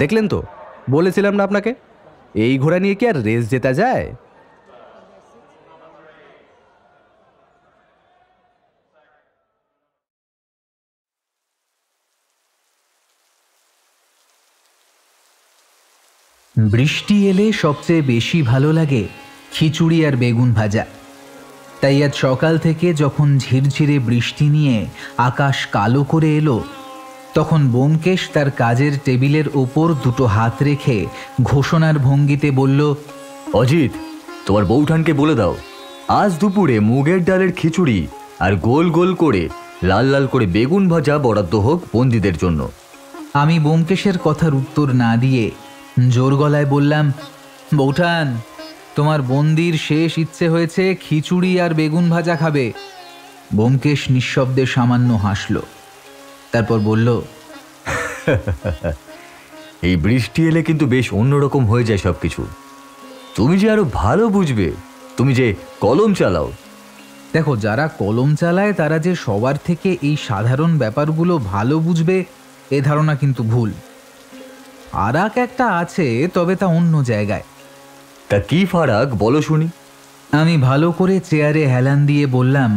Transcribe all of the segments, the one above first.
দেখলেন তো, বলেছিলাম না আপনাকে, এই ঘোড়া নিয়ে কি আর রেস জেতা যায়? বৃষ্টি এলে সবচেয়ে বেশি ভালো লাগে খিচুড়ি আর বেগুন ভাজা। তাই আজ সকাল থেকে যখন ঝিরঝিরে বৃষ্টি নিয়ে আকাশ কালো করে এলো, তখন ব্যোমকেশ তার কাজের টেবিলের ওপর দুটো হাত রেখে ঘোষণার ভঙ্গিতে বলল, অজিত, তোমার বউঠানকে বলে দাও আজ দুপুরে মুগের ডালের খিচুড়ি আর গোল গোল করে লাল লাল করে বেগুন ভাজা বরাদ্দ হোক বন্দীদের জন্য। আমি ব্যোমকেশের কথার উত্তর না দিয়ে জোর গলায় বললাম, বউঠান, তোমার বন্দির শেষ ইচ্ছে হয়েছে খিচুড়ি আর বেগুন ভাজা খাবে। ব্যোমকেশ নিঃশব্দে সামান্য হাসল, তারপর বলল, এই বৃষ্টি এলে কিন্তু বেশ অন্যরকম হয়ে যায় সবকিছু। তুমি যে আরো ভালো বুঝবে, তুমি যে কলম চালাও। দেখো, যারা কলম চালায় তারা যে সবার থেকে এই সাধারণ ব্যাপারগুলো ভালো বুঝবে এ ধারণা কিন্তু ভুল। আর একটা আছে, তবে তা অন্য জায়গায়। তা কি ফারাক বলো শুনি। আমি ভালো করে চেয়ারে হেলান দিয়ে বললাম,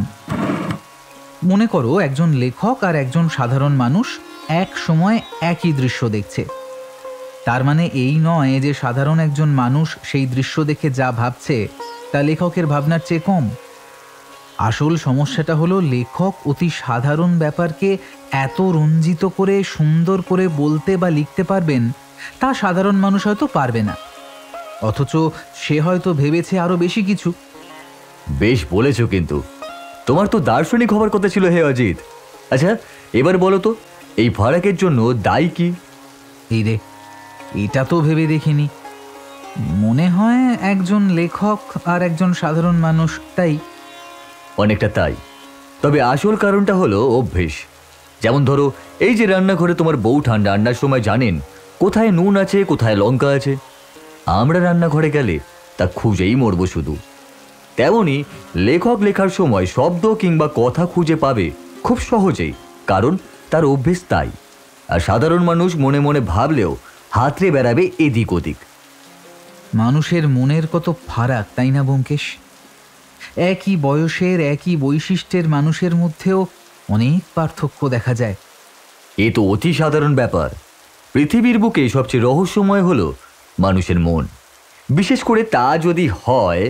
মনে করো একজন লেখক আর একজন সাধারণ মানুষ এক সময় একই দৃশ্য দেখছে। তার মানে এই নয় যে সাধারণ একজন মানুষ সেই দৃশ্য দেখে যা ভাবছে তা লেখকের ভাবনার চেয়ে কম। আসল সমস্যাটা হলো লেখক অতি সাধারণ ব্যাপারকে এত রঞ্জিত করে সুন্দর করে বলতে বা লিখতে পারবেন, তা সাধারণ মানুষ হয়তো পারবে না, অথচ সে হয়তো ভেবেছে আরো বেশি কিছু। বেশ বলেছ, কিন্তু তোমার তো দার্শনিক হবার কথা ছিল হে অজিত। আচ্ছা, এবার বলো তো এই ফারাকের জন্য দায়ী কি? এই রে, এটা তো ভেবে দেখিনি। মনে হয় একজন লেখক আর একজন সাধারণ মানুষ, তাই। অনেকটা তাই, তবে আসল কারণটা হলো অভ্যেস। যেমন ধরো, এই যে রান্নাঘরে তোমার বউঠান রান্নার সময় জানেন কোথায় নুন আছে কোথায় লঙ্কা আছে, আমরা রান্নাঘরে গেলে তা খুঁজেই মরব শুধু। তেমনি লেখক লেখার সময় শব্দ কিংবা কথা খুঁজে পাবে খুব সহজেই, কারণ তার অভ্যেস তাই। আর সাধারণ মানুষ মনে মনে ভাবলেও হাতড়ে বেড়াবে এদিক ওদিক। মানুষের মনের কত ফারাক, তাই না ব্যোমকেশ? একই বয়সের একই বৈশিষ্ট্যের মানুষের মধ্যেও অনেক পার্থক্য দেখা যায়। এ তো অতি সাধারণ ব্যাপার। পৃথিবীর বুকে সবচেয়ে রহস্যময় হলো মানুষের মন, বিশেষ করে তা যদি হয়।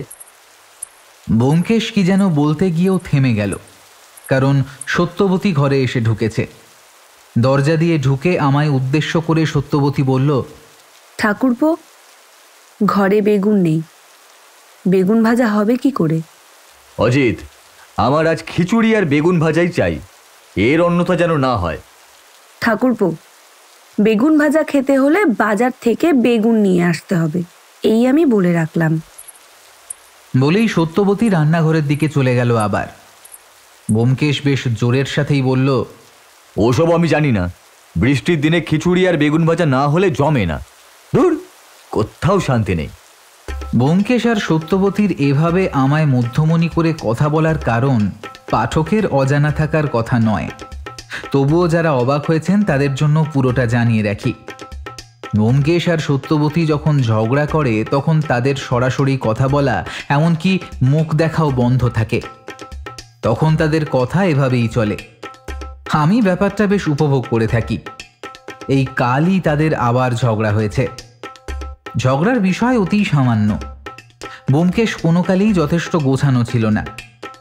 ব্যোমকেশ কি যেন বলতে গিয়েও থেমে গেল, কারণ সত্যবতী ঘরে এসে ঢুকেছে। দরজা দিয়ে ঢুকে আমায় উদ্দেশ্য করে সত্যবতী বলল, ঠাকুরপো, ঘরে বেগুন নেই, বেগুন ভাজা হবে কি করে? অজিত, আমার আজ খিচুড়ি আর বেগুন ভাজাই চাই, এর অন্যথা যেন না হয়। ঠাকুরপো, বেগুন ভাজা খেতে হলে বাজার থেকে বেগুন নিয়ে আসতে হবে, এই আমি বলে রাখলাম। বলেই সত্যবতী রান্নাঘরের দিকে চলে গেল। আবার ব্যোমকেশ বেশ জোরের সাথেই বলল, ওসব আমি জানি না। বৃষ্টির দিনে খিচুড়ি আর বেগুন ভাজা না হলে জমে না। ধুর, কোথাও শান্তি নেই। ব্যোমকেশ আর সত্যবতীর এভাবে আমায় মধ্যমণি করে কথা বলার কারণ পাঠকের অজানা থাকার কথা নয়, তবুও যারা অবাক হয়েছেন তাদের জন্য পুরোটা জানিয়ে রাখি। ব্যোমকেশ আর সত্যবতী যখন ঝগড়া করে তখন তাদের সরাসরি কথা বলা, এমনকি মুখ দেখাও বন্ধ থাকে। তখন তাদের কথা এভাবেই চলে। আমি ব্যাপারটা বেশ উপভোগ করে থাকি। এই কালই তাদের আবার ঝগড়া হয়েছে। ঝগড়ার বিষয় অতি সামান্য। ব্যোমকেশ কোনো কালেই যথেষ্ট গোছানো ছিল না।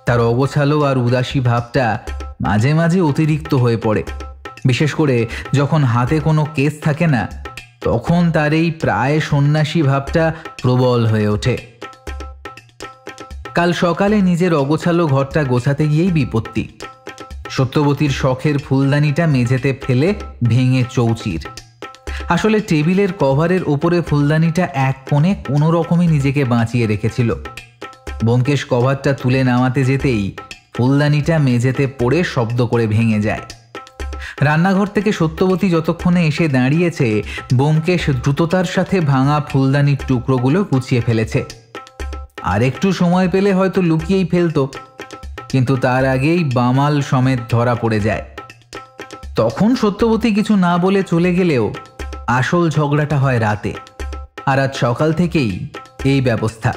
তার অগোছালো আর উদাসী ভাবটা মাঝে মাঝে অতিরিক্ত হয়ে পড়ে, বিশেষ করে যখন হাতে কোনো কেস থাকে না, তখন তার এই প্রায় সন্ন্যাসী ভাবটা প্রবল হয়ে ওঠে। কাল সকালে নিজের অগোছালো ঘরটা গোছাতে গিয়েই বিপত্তি। সত্যবতীর শখের ফুলদানিটা মেঝেতে ফেলে ভেঙে চৌচির। আসলে টেবিলের কভারের ওপরে ফুলদানিটা এক কোণে কোনো রকমে নিজেকে বাঁচিয়ে রেখেছিল। ব্যোমকেশ কভারটা তুলে নামাতে যেতেই ফুলদানিটা মেঝেতে পড়ে শব্দ করে ভেঙে যায়। রান্নাঘর থেকে সত্যবতী যতক্ষণে এসে দাঁড়িয়েছে, ব্যোমকেশ দ্রুততার সাথে ভাঙা ফুলদানির টুকরোগুলো গুছিয়ে ফেলেছে। আর একটু সময় পেলে হয়তো লুকিয়েই ফেলতো, কিন্তু তার আগেই বামাল সমেত ধরা পড়ে যায়। তখন সত্যবতী কিছু না বলে চলে গেলেও আসল ঝগড়াটা হয় রাতে, আর আজ সকাল থেকেই এই ব্যবস্থা।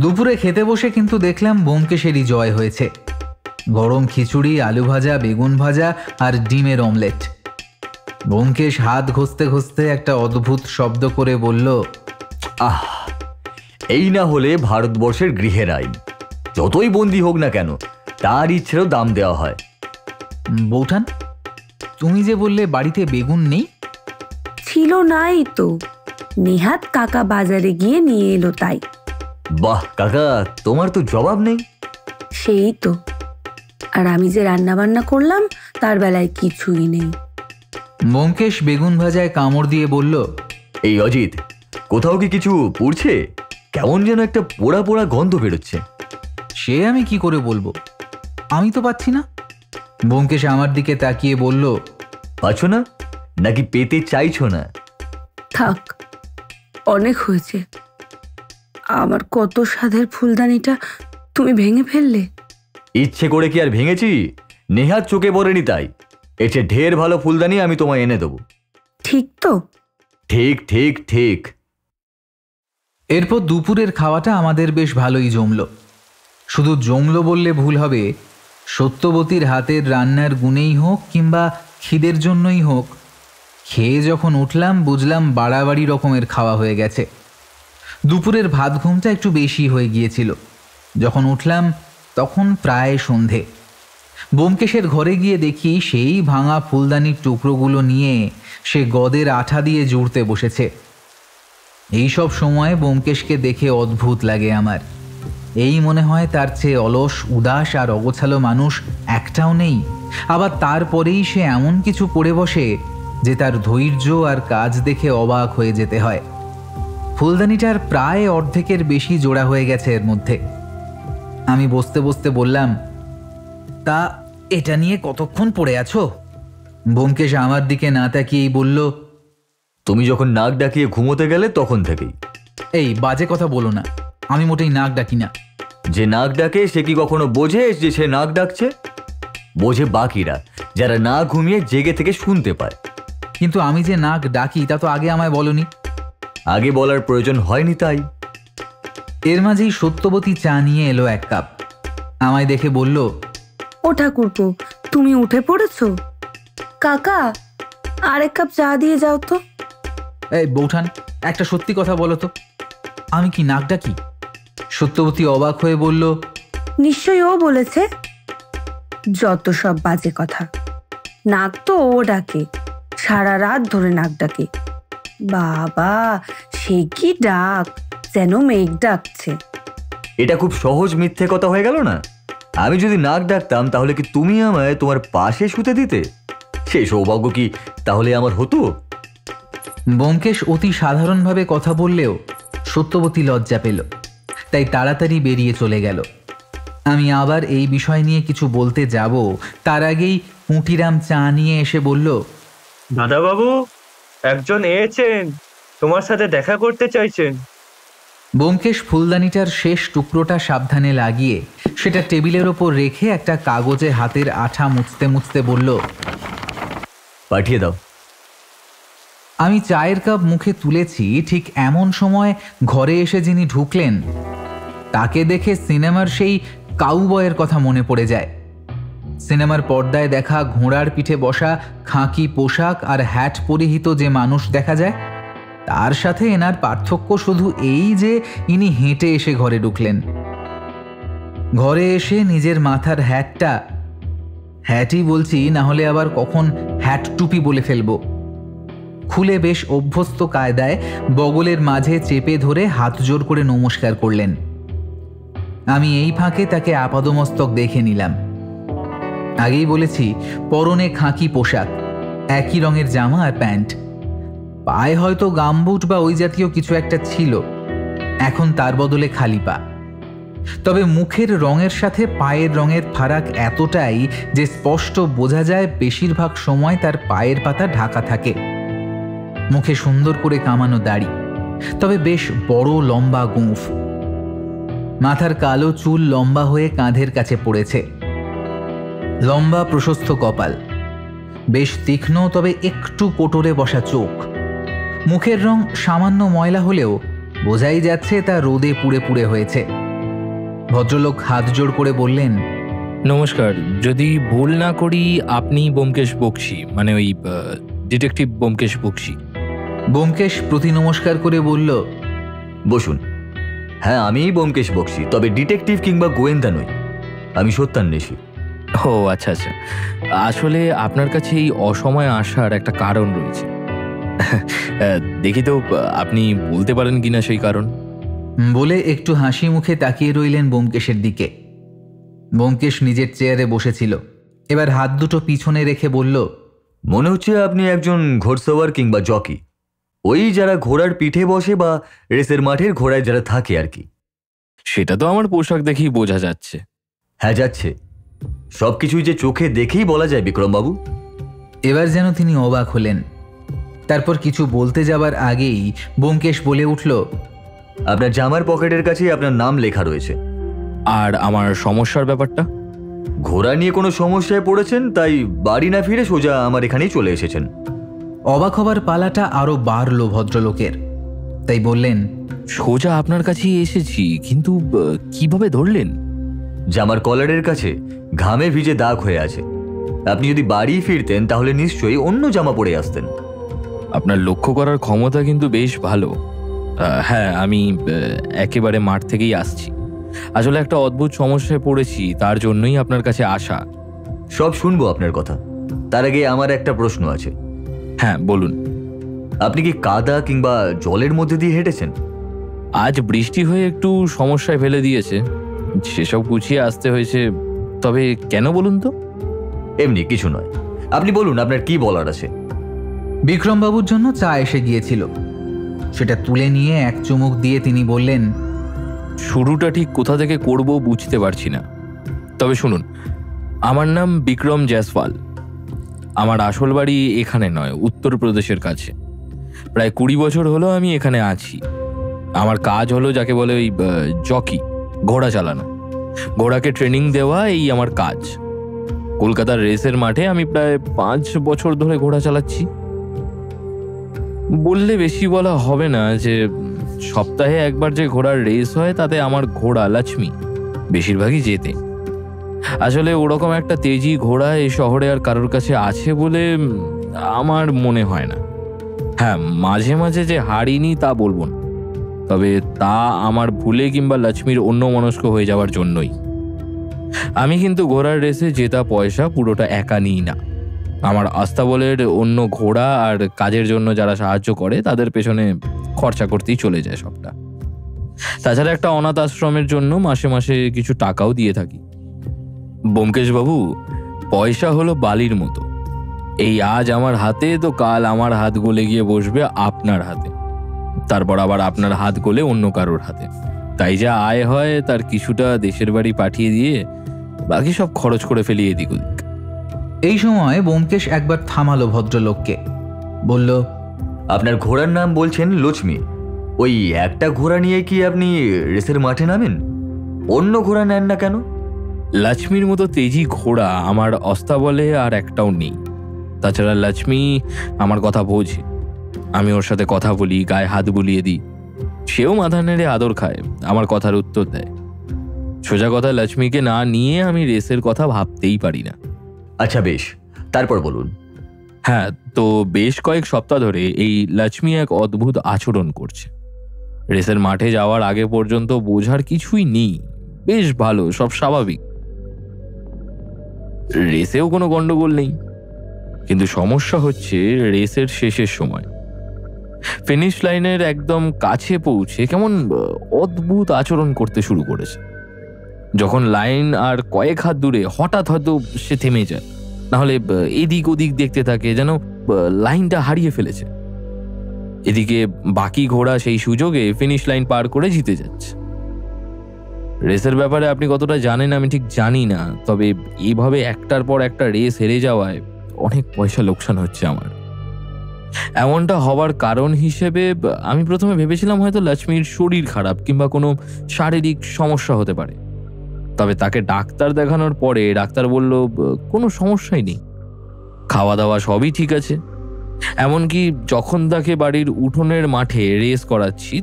দুপুরে খেতে বসে কিন্তু দেখলাম ব্যোমকেশেরই জয় হয়েছে। গরম খিচুড়ি, আলু ভাজা, বেগুন ভাজা আর ডিমের অমলেট। ব্যোমকেশ হাত ঘষতে ঘষতে একটা অদ্ভুত শব্দ করে বলল, আহ, এই না হলে ভারতবর্ষের গৃহের আইন। যতই বন্দী হোক না কেন, তার ইচ্ছেরও দাম দেওয়া হয়। বৌঠান, তুমি যে বললে বাড়িতে বেগুন নেই? ছিল নাই তো, নেহাত কাকা বাজারে গিয়ে নিয়ে এলো তাই। বাহ কাকা, তোমার তো জবাব নেই। সেই তো, আর আমি যে রান্না বান্না করলাম তার বেলায় কিছুই নেই। ব্যোমকেশ বেগুন ভাজায় কামড় দিয়ে বলল, এই অজিত, কোথাও কি কিছু পুড়ছে? কেমন যেন একটা পোড়া পোড়া গন্ধ বেরোচ্ছে। সে আমি কি করে বলবো, আমি তো পাচ্ছি না। ব্যোমকেশ আমার দিকে তাকিয়ে বলল, পাচ্ছ না নাকি পেতে চাইছো না? থাক, অনেক হয়েছে। আমার কত স্বাদের ফুলদানিটা তুমি ভেঙে ফেললে। ইচ্ছে করে কি আর ভেঙেছি? নেহাত চোখে পড়েনি তাই। এর চেয়ে ঢের ভালো ফুলদানি আমি তোমায় এনে দেবো। ঠিক তো? ঠিক ঠিক ঠিক। এরপর দুপুরের খাওয়াটা আমাদের বেশ ভালোই জমলো। শুধু জমলো বললে ভুল হবে, সত্যবতীর হাতের রান্নার গুণেই হোক কিংবা খিদের জন্যই হোক, খেয়ে যখন উঠলাম বুঝলাম বাড়াবাড়ি রকমের খাওয়া হয়ে গেছে। দুপুরের ভাত ঘুমটা একটু বেশি হয়ে গিয়েছিল। যখন উঠলাম তখন প্রায় সন্ধে। ব্যোমকেশের ঘরে গিয়ে দেখি সেই ভাঙা ফুলদানির টুকরোগুলো নিয়ে সে গদের আঠা দিয়ে জুড়তে বসেছে। এইসব সময় ব্যোমকেশকে দেখে অদ্ভুত লাগে আমার। এই মনে হয় তার চেয়ে অলস, উদাস আর অগোছালো মানুষ একটাও নেই। আবার তারপরেই সে এমন কিছু করে বসে যে তার ধৈর্য আর কাজ দেখে অবাক হয়ে যেতে হয়। ফুলদানিটার প্রায় অর্ধেকের বেশি জোড়া হয়ে গেছে এর মধ্যে। আমি বসতে বসতে বললাম, তা এটা নিয়ে কতক্ষণ পড়ে আছো? ব্যোমকেশ আমার দিকে না তাকিয়েই বলল, তুমি যখন নাক ডাকিয়ে ঘুমোতে গেলে তখন থেকেই। এই বাজে কথা বলো না, আমি মোটেই নাক ডাকি না। যে নাক ডাকে সে কি কখনো বোঝে যে সে নাক ডাকছে? বোঝে বাকিরা, যারা না ঘুমিয়ে জেগে থেকে শুনতে পায়। কিন্তু আমি যে নাক ডাকি তা তো আগে আমায় বলনি। আগে বলার প্রয়োজন হয়নি তাই। এর মাঝেই সত্যবতী চা নিয়ে এলো এক কাপ। আমায় দেখে বলল, ও ঠাকুরপো, তুমি উঠে পড়েছো? কাকা, আরেক কাপ চা দিয়ে যাও তো। এই বৌঠান, একটা সত্যি কথা বলো তো, আমি কি নাক ডাকি? সত্যবতী অবাক হয়ে বলল, নিশ্চয়ই ও বলেছে। যত সব বাজে কথা। নাক তো ও ডাকে, সারা রাত ধরে নাক ডাকে। বাবা, সে কি ডাক, যেন মেঘ ডাকছে। এটা খুব সহজ মিথ্যে কথা হয়ে গেল না? আমি যদি নাক ডাকতাম তাহলে কি তুমি আমায় তোমার পাশে শুতে দিতে? সেই সৌভাগ্য কি তাহলে আমার হতো? ব্যোমকেশ অতি সাধারণভাবে কথা বললেও সত্যবতী লজ্জা পেল, তাই তাড়াতাড়ি বেরিয়ে চলে গেল। আমি আবার এই বিষয় নিয়ে কিছু বলতে যাব, তার আগেই পুঁটিরাম চা নিয়ে এসে বলল, দাদাবাবু, একজন এসেছেন, তোমার সাথে দেখা করতে চাইছেন। ব্যোমকেশ ফুলদানিটার শেষ টুকরোটা সাবধানে লাগিয়ে সেটা টেবিলের ওপর রেখে একটা কাগজে হাতের আঠা মুছতে মুছতে বলল, পাঠিয়ে দাও। আমি চায়ের কাপ মুখে তুলেছি, ঠিক এমন সময় ঘরে এসে যিনি ঢুকলেন তাকে দেখে সিনেমার সেই কাউবয়ের কথা মনে পড়ে যায়। সিনেমার পর্দায় দেখা ঘোড়ার পিঠে বসা খাঁকি পোশাক আর হ্যাট পরিহিত যে মানুষ দেখা যায়, তার সাথে এনার পার্থক্য শুধু এই যে ইনি হেঁটে এসে ঘরে ঢুকলেন। ঘরে এসে নিজের মাথার হ্যাটই বলছি, না হলে আবার কখন হ্যাট টুপি বলে ফেলবো, খুলে বেশ অভ্যস্ত কায়দায় বগলের মাঝে চেপে ধরে হাত জোর করে নমস্কার করলেন। আমি এই ফাঁকে তাকে আপাদমস্তক দেখে নিলাম। আগেই বলেছি, পরনে খাঁকি পোশাক, একই রঙের জামা আর প্যান্ট, পায়ে হয়তো গামবুট বা ওই জাতীয় কিছু একটা ছিল, এখন তার বদলে খালি পা। তবে মুখের রঙের সাথে পায়ের রঙের ফারাক এতটাই যে স্পষ্ট বোঝা যায় বেশিরভাগ সময় তার পায়ের পাতা ঢাকা থাকে। মুখে সুন্দর করে কামানো দাড়ি, তবে বেশ বড় লম্বা গোঁফ। মাথার কালো চুল লম্বা হয়ে কাঁধের কাছে পড়েছে। লম্বা প্রশস্ত কপাল, বেশ তীক্ষ্ণ তবে একটু কোটরে বসা চোখ। মুখের রং সামান্য ময়লা হলেও বোঝাই যাচ্ছে তা রোদে পুড়ে পুড়ে হয়েছে। ভদ্রলোক হাত জোড় করে বললেন, নমস্কার, যদি ভুল না করি আপনি ব্যোমকেশ বক্সী, মানে ওই ডিটেকটিভ ব্যোমকেশ বক্সী। ব্যোমকেশ প্রতি নমস্কার করে বলল, বসুন। হ্যাঁ, আমিই ব্যোমকেশ বক্সী, তবে ডিটেকটিভ কিংবা গোয়েন্দা নই, আমি সত্যান্বেষী। ও আচ্ছা আচ্ছা, আসলে আপনার কাছে এই অসময়ে আসার একটা কারণ রয়েছে। দেখি তো আপনি বলতে পারেন কিনা সেই কারণ। বলে একটু হাসি মুখে তাকিয়ে রইলেন ব্যোমকেশের দিকে। ব্যোমকেশ নিজের চেয়ারে বসেছিল, এবার হাত দুটো পিছনে রেখে বলল, মনে হচ্ছে আপনি একজন ঘোড়সওয়ার কিংবা জকি, ওই যারা ঘোড়ার পিঠে বসে বা রেসের মাঠের ঘোড়ায় যারা থাকে আর কি। সেটা তো আমার পোশাক দেখেই বোঝা যাচ্ছে। হ্যাঁ, যাচ্ছে। সবকিছুই যে চোখে দেখেই বলা যায় বিক্রমবাবু। এবার যেন তিনি অবাক হলেন। তারপর কিছু বলতে যাবার আগেই ব্যোমকেশ বলে উঠল, আপনার জামার পকেটের কাছে আপনার নাম লেখা রয়েছে। আর আমার সমস্যার ব্যাপারটা? ঘোড়া নিয়ে কোনো সমস্যায় পড়েছেন, তাই বাড়ি না ফিরে সোজা আমার এখানেই চলে এসেছেন। অবাক হবার পালাটা আরো বাড়ল ভদ্রলোকের, তাই বললেন, সোজা আপনার কাছেই এসেছি, কিন্তু কিভাবে ধরলেন? জামার কলারের কাছে ঘামে ভিজে দাগ হয়ে আছে। আপনি যদি বাড়ি ফিরতেন তাহলে নিশ্চয়ই অন্য জামা পরে আসতেন। আপনার লক্ষ্য করার ক্ষমতা কিন্তু বেশ ভালো। হ্যাঁ, আমি একেবারে মাঠ থেকেই আসছি। আসলে একটা অদ্ভুত সমস্যায় পড়েছি, তার জন্যই আপনার কাছে আসা। সব শুনবো আপনার কথা, তার আগে আমার একটা প্রশ্ন আছে। হ্যাঁ বলুন। আপনি কি কাদা কিংবা জলের মধ্যে দিয়ে হেঁটেছেন? আজ বৃষ্টি হয়ে একটু সমস্যায় ফেলে দিয়েছে, সেসব গুছিয়ে আসতে হয়েছে। তবে কেন বলুন তো? এমনি কিছু নয়, আপনি বলুন আপনার কি বলার আছে। বিক্রমবাবুর জন্য চা এসে গিয়েছিল, সেটা তুলে নিয়ে এক চুমুক দিয়ে তিনি বললেন, শুরুটা ঠিক কোথা থেকে করব বুঝতে পারছি না। তবে শুনুন, আমার নাম বিক্রম জয়সওয়াল। আমার আসল বাড়ি এখানে নয়, উত্তরপ্রদেশের কাছে। প্রায় 20 বছর হলো আমি এখানে আছি। আমার কাজ হলো যাকে বলে ওই জকি, ঘোড়া চালানো, ঘোড়াকে ট্রেনিং দেওয়া, এই আমার কাজ। কলকাতার রেসের মাঠে আমি প্রায় 5 বছর ধরে ঘোড়া চালাচ্ছি। বললে বেশি বলা হবে না যে সপ্তাহে একবার যে ঘোড়ার রেস হয় তাতে আমার ঘোড়া লক্ষ্মী বেশিরভাগই জেতে। আসলে ওরকম একটা তেজি ঘোড়া এই শহরে আর কারোর কাছে আছে বলে আমার মনে হয় না। হ্যাঁ, মাঝে মাঝে যে হারিনি তা বলবো না, তবে তা আমার ভুলে কিংবা লক্ষ্মীর অন্যমনস্ক হয়ে যাওয়ার জন্যই। আমি কিন্তু ঘোড়ার রেসে জেতা পয়সা পুরোটা একা নিই না। আমার আস্তাবলের অন্য ঘোড়া আর কাজের জন্য যারা সাহায্য করে তাদের পেছনে খরচা করতেই চলে যায় সবটা। তাছাড়া একটা অনাথ আশ্রমের জন্য মাসে মাসে কিছু টাকাও দিয়ে থাকি। ব্যোমকেশ বাবু, পয়সা হলো বালির মতো, এই আজ আমার হাতে তো কাল আমার হাত গলে গিয়ে বসবে আপনার হাতে, তারপর আবার আপনার হাত গলে অন্য কারোর হাতে। তাই যা আয় হয় তার কিছুটা দেশের বাড়ি পাঠিয়ে দিয়ে বাকি সব খরচ করে ফেলি এদিক ওদিক। এই সময় ব্যোমকেশ একবার থামালো ভদ্রলোককে, বলল, আপনার ঘোড়ার নাম বলছেন লক্ষ্মী, ওই একটা ঘোড়া নিয়ে কি আপনি রেসের মাঠে নামেন? অন্য ঘোড়া নেন না কেন? লক্ষ্মীর মতো তেজি ঘোড়া আমার অস্তাবলে আর একটাও নেই। তাছাড়া লক্ষ্মী আমার কথা বোঝে, আমি ওর সাথে কথা বলি, গায়ে হাত বুলিয়ে দিই, সেও মাথা নেড়ে আদর খায়, আমার কথার উত্তর দেয়। সোজা কথা, লক্ষ্মীকে না নিয়ে আমি রেসের কথা ভাবতেই পারি না। আচ্ছা বেশ, তারপর বলুন। হ্যাঁ, তো বেশ কয়েক সপ্তাহ ধরে এই লক্ষ্মী এক অদ্ভুত আচরণ করছে। রেসের মাঠে যাওয়ার আগে পর্যন্ত বোঝার কিছুই নেই, বেশ ভালো, সব স্বাভাবিক, রেসেও কোনো গন্ডগোল নেই। কিন্তু সমস্যা হচ্ছে রেসের শেষের সময়, ফিনিশ লাইনের একদম কাছে পৌঁছে কেমন অদ্ভুত আচরণ করতে শুরু করেছে। যখন লাইন আর কয়েক হাত দূরে হঠাৎ হয়তো সে থেমে যায়, নাহলে এদিক ওদিক দেখতে থাকে, যেন লাইনটা হারিয়ে ফেলেছে। এদিকে বাকি ঘোড়া সেই সুযোগে ফিনিশ লাইন পার করে জিতে যাচ্ছে। রেসের ব্যাপারে আপনি কতটা জানেন আমি ঠিক জানি না, তবে এইভাবে একটার পর একটা রেস হেরে যাওয়ায় অনেক পয়সা লোকসান হচ্ছে আমার। এমনটা হওয়ার কারণ হিসেবে আমি প্রথমে ভেবেছিলাম হয়তো লক্ষ্মীর শরীর খারাপ কিংবা কোনো শারীরিক সমস্যা হতে পারে। তবে তাকে ডাক্তার দেখানোর পরে ডাক্তার বলল কোনো সমস্যাই নেই। খাওয়া দাওয়া সবই ঠিক আছে। এমনকি যখন তাকে বাড়ির উঠোনের মাঠে রেস করাচ্ছি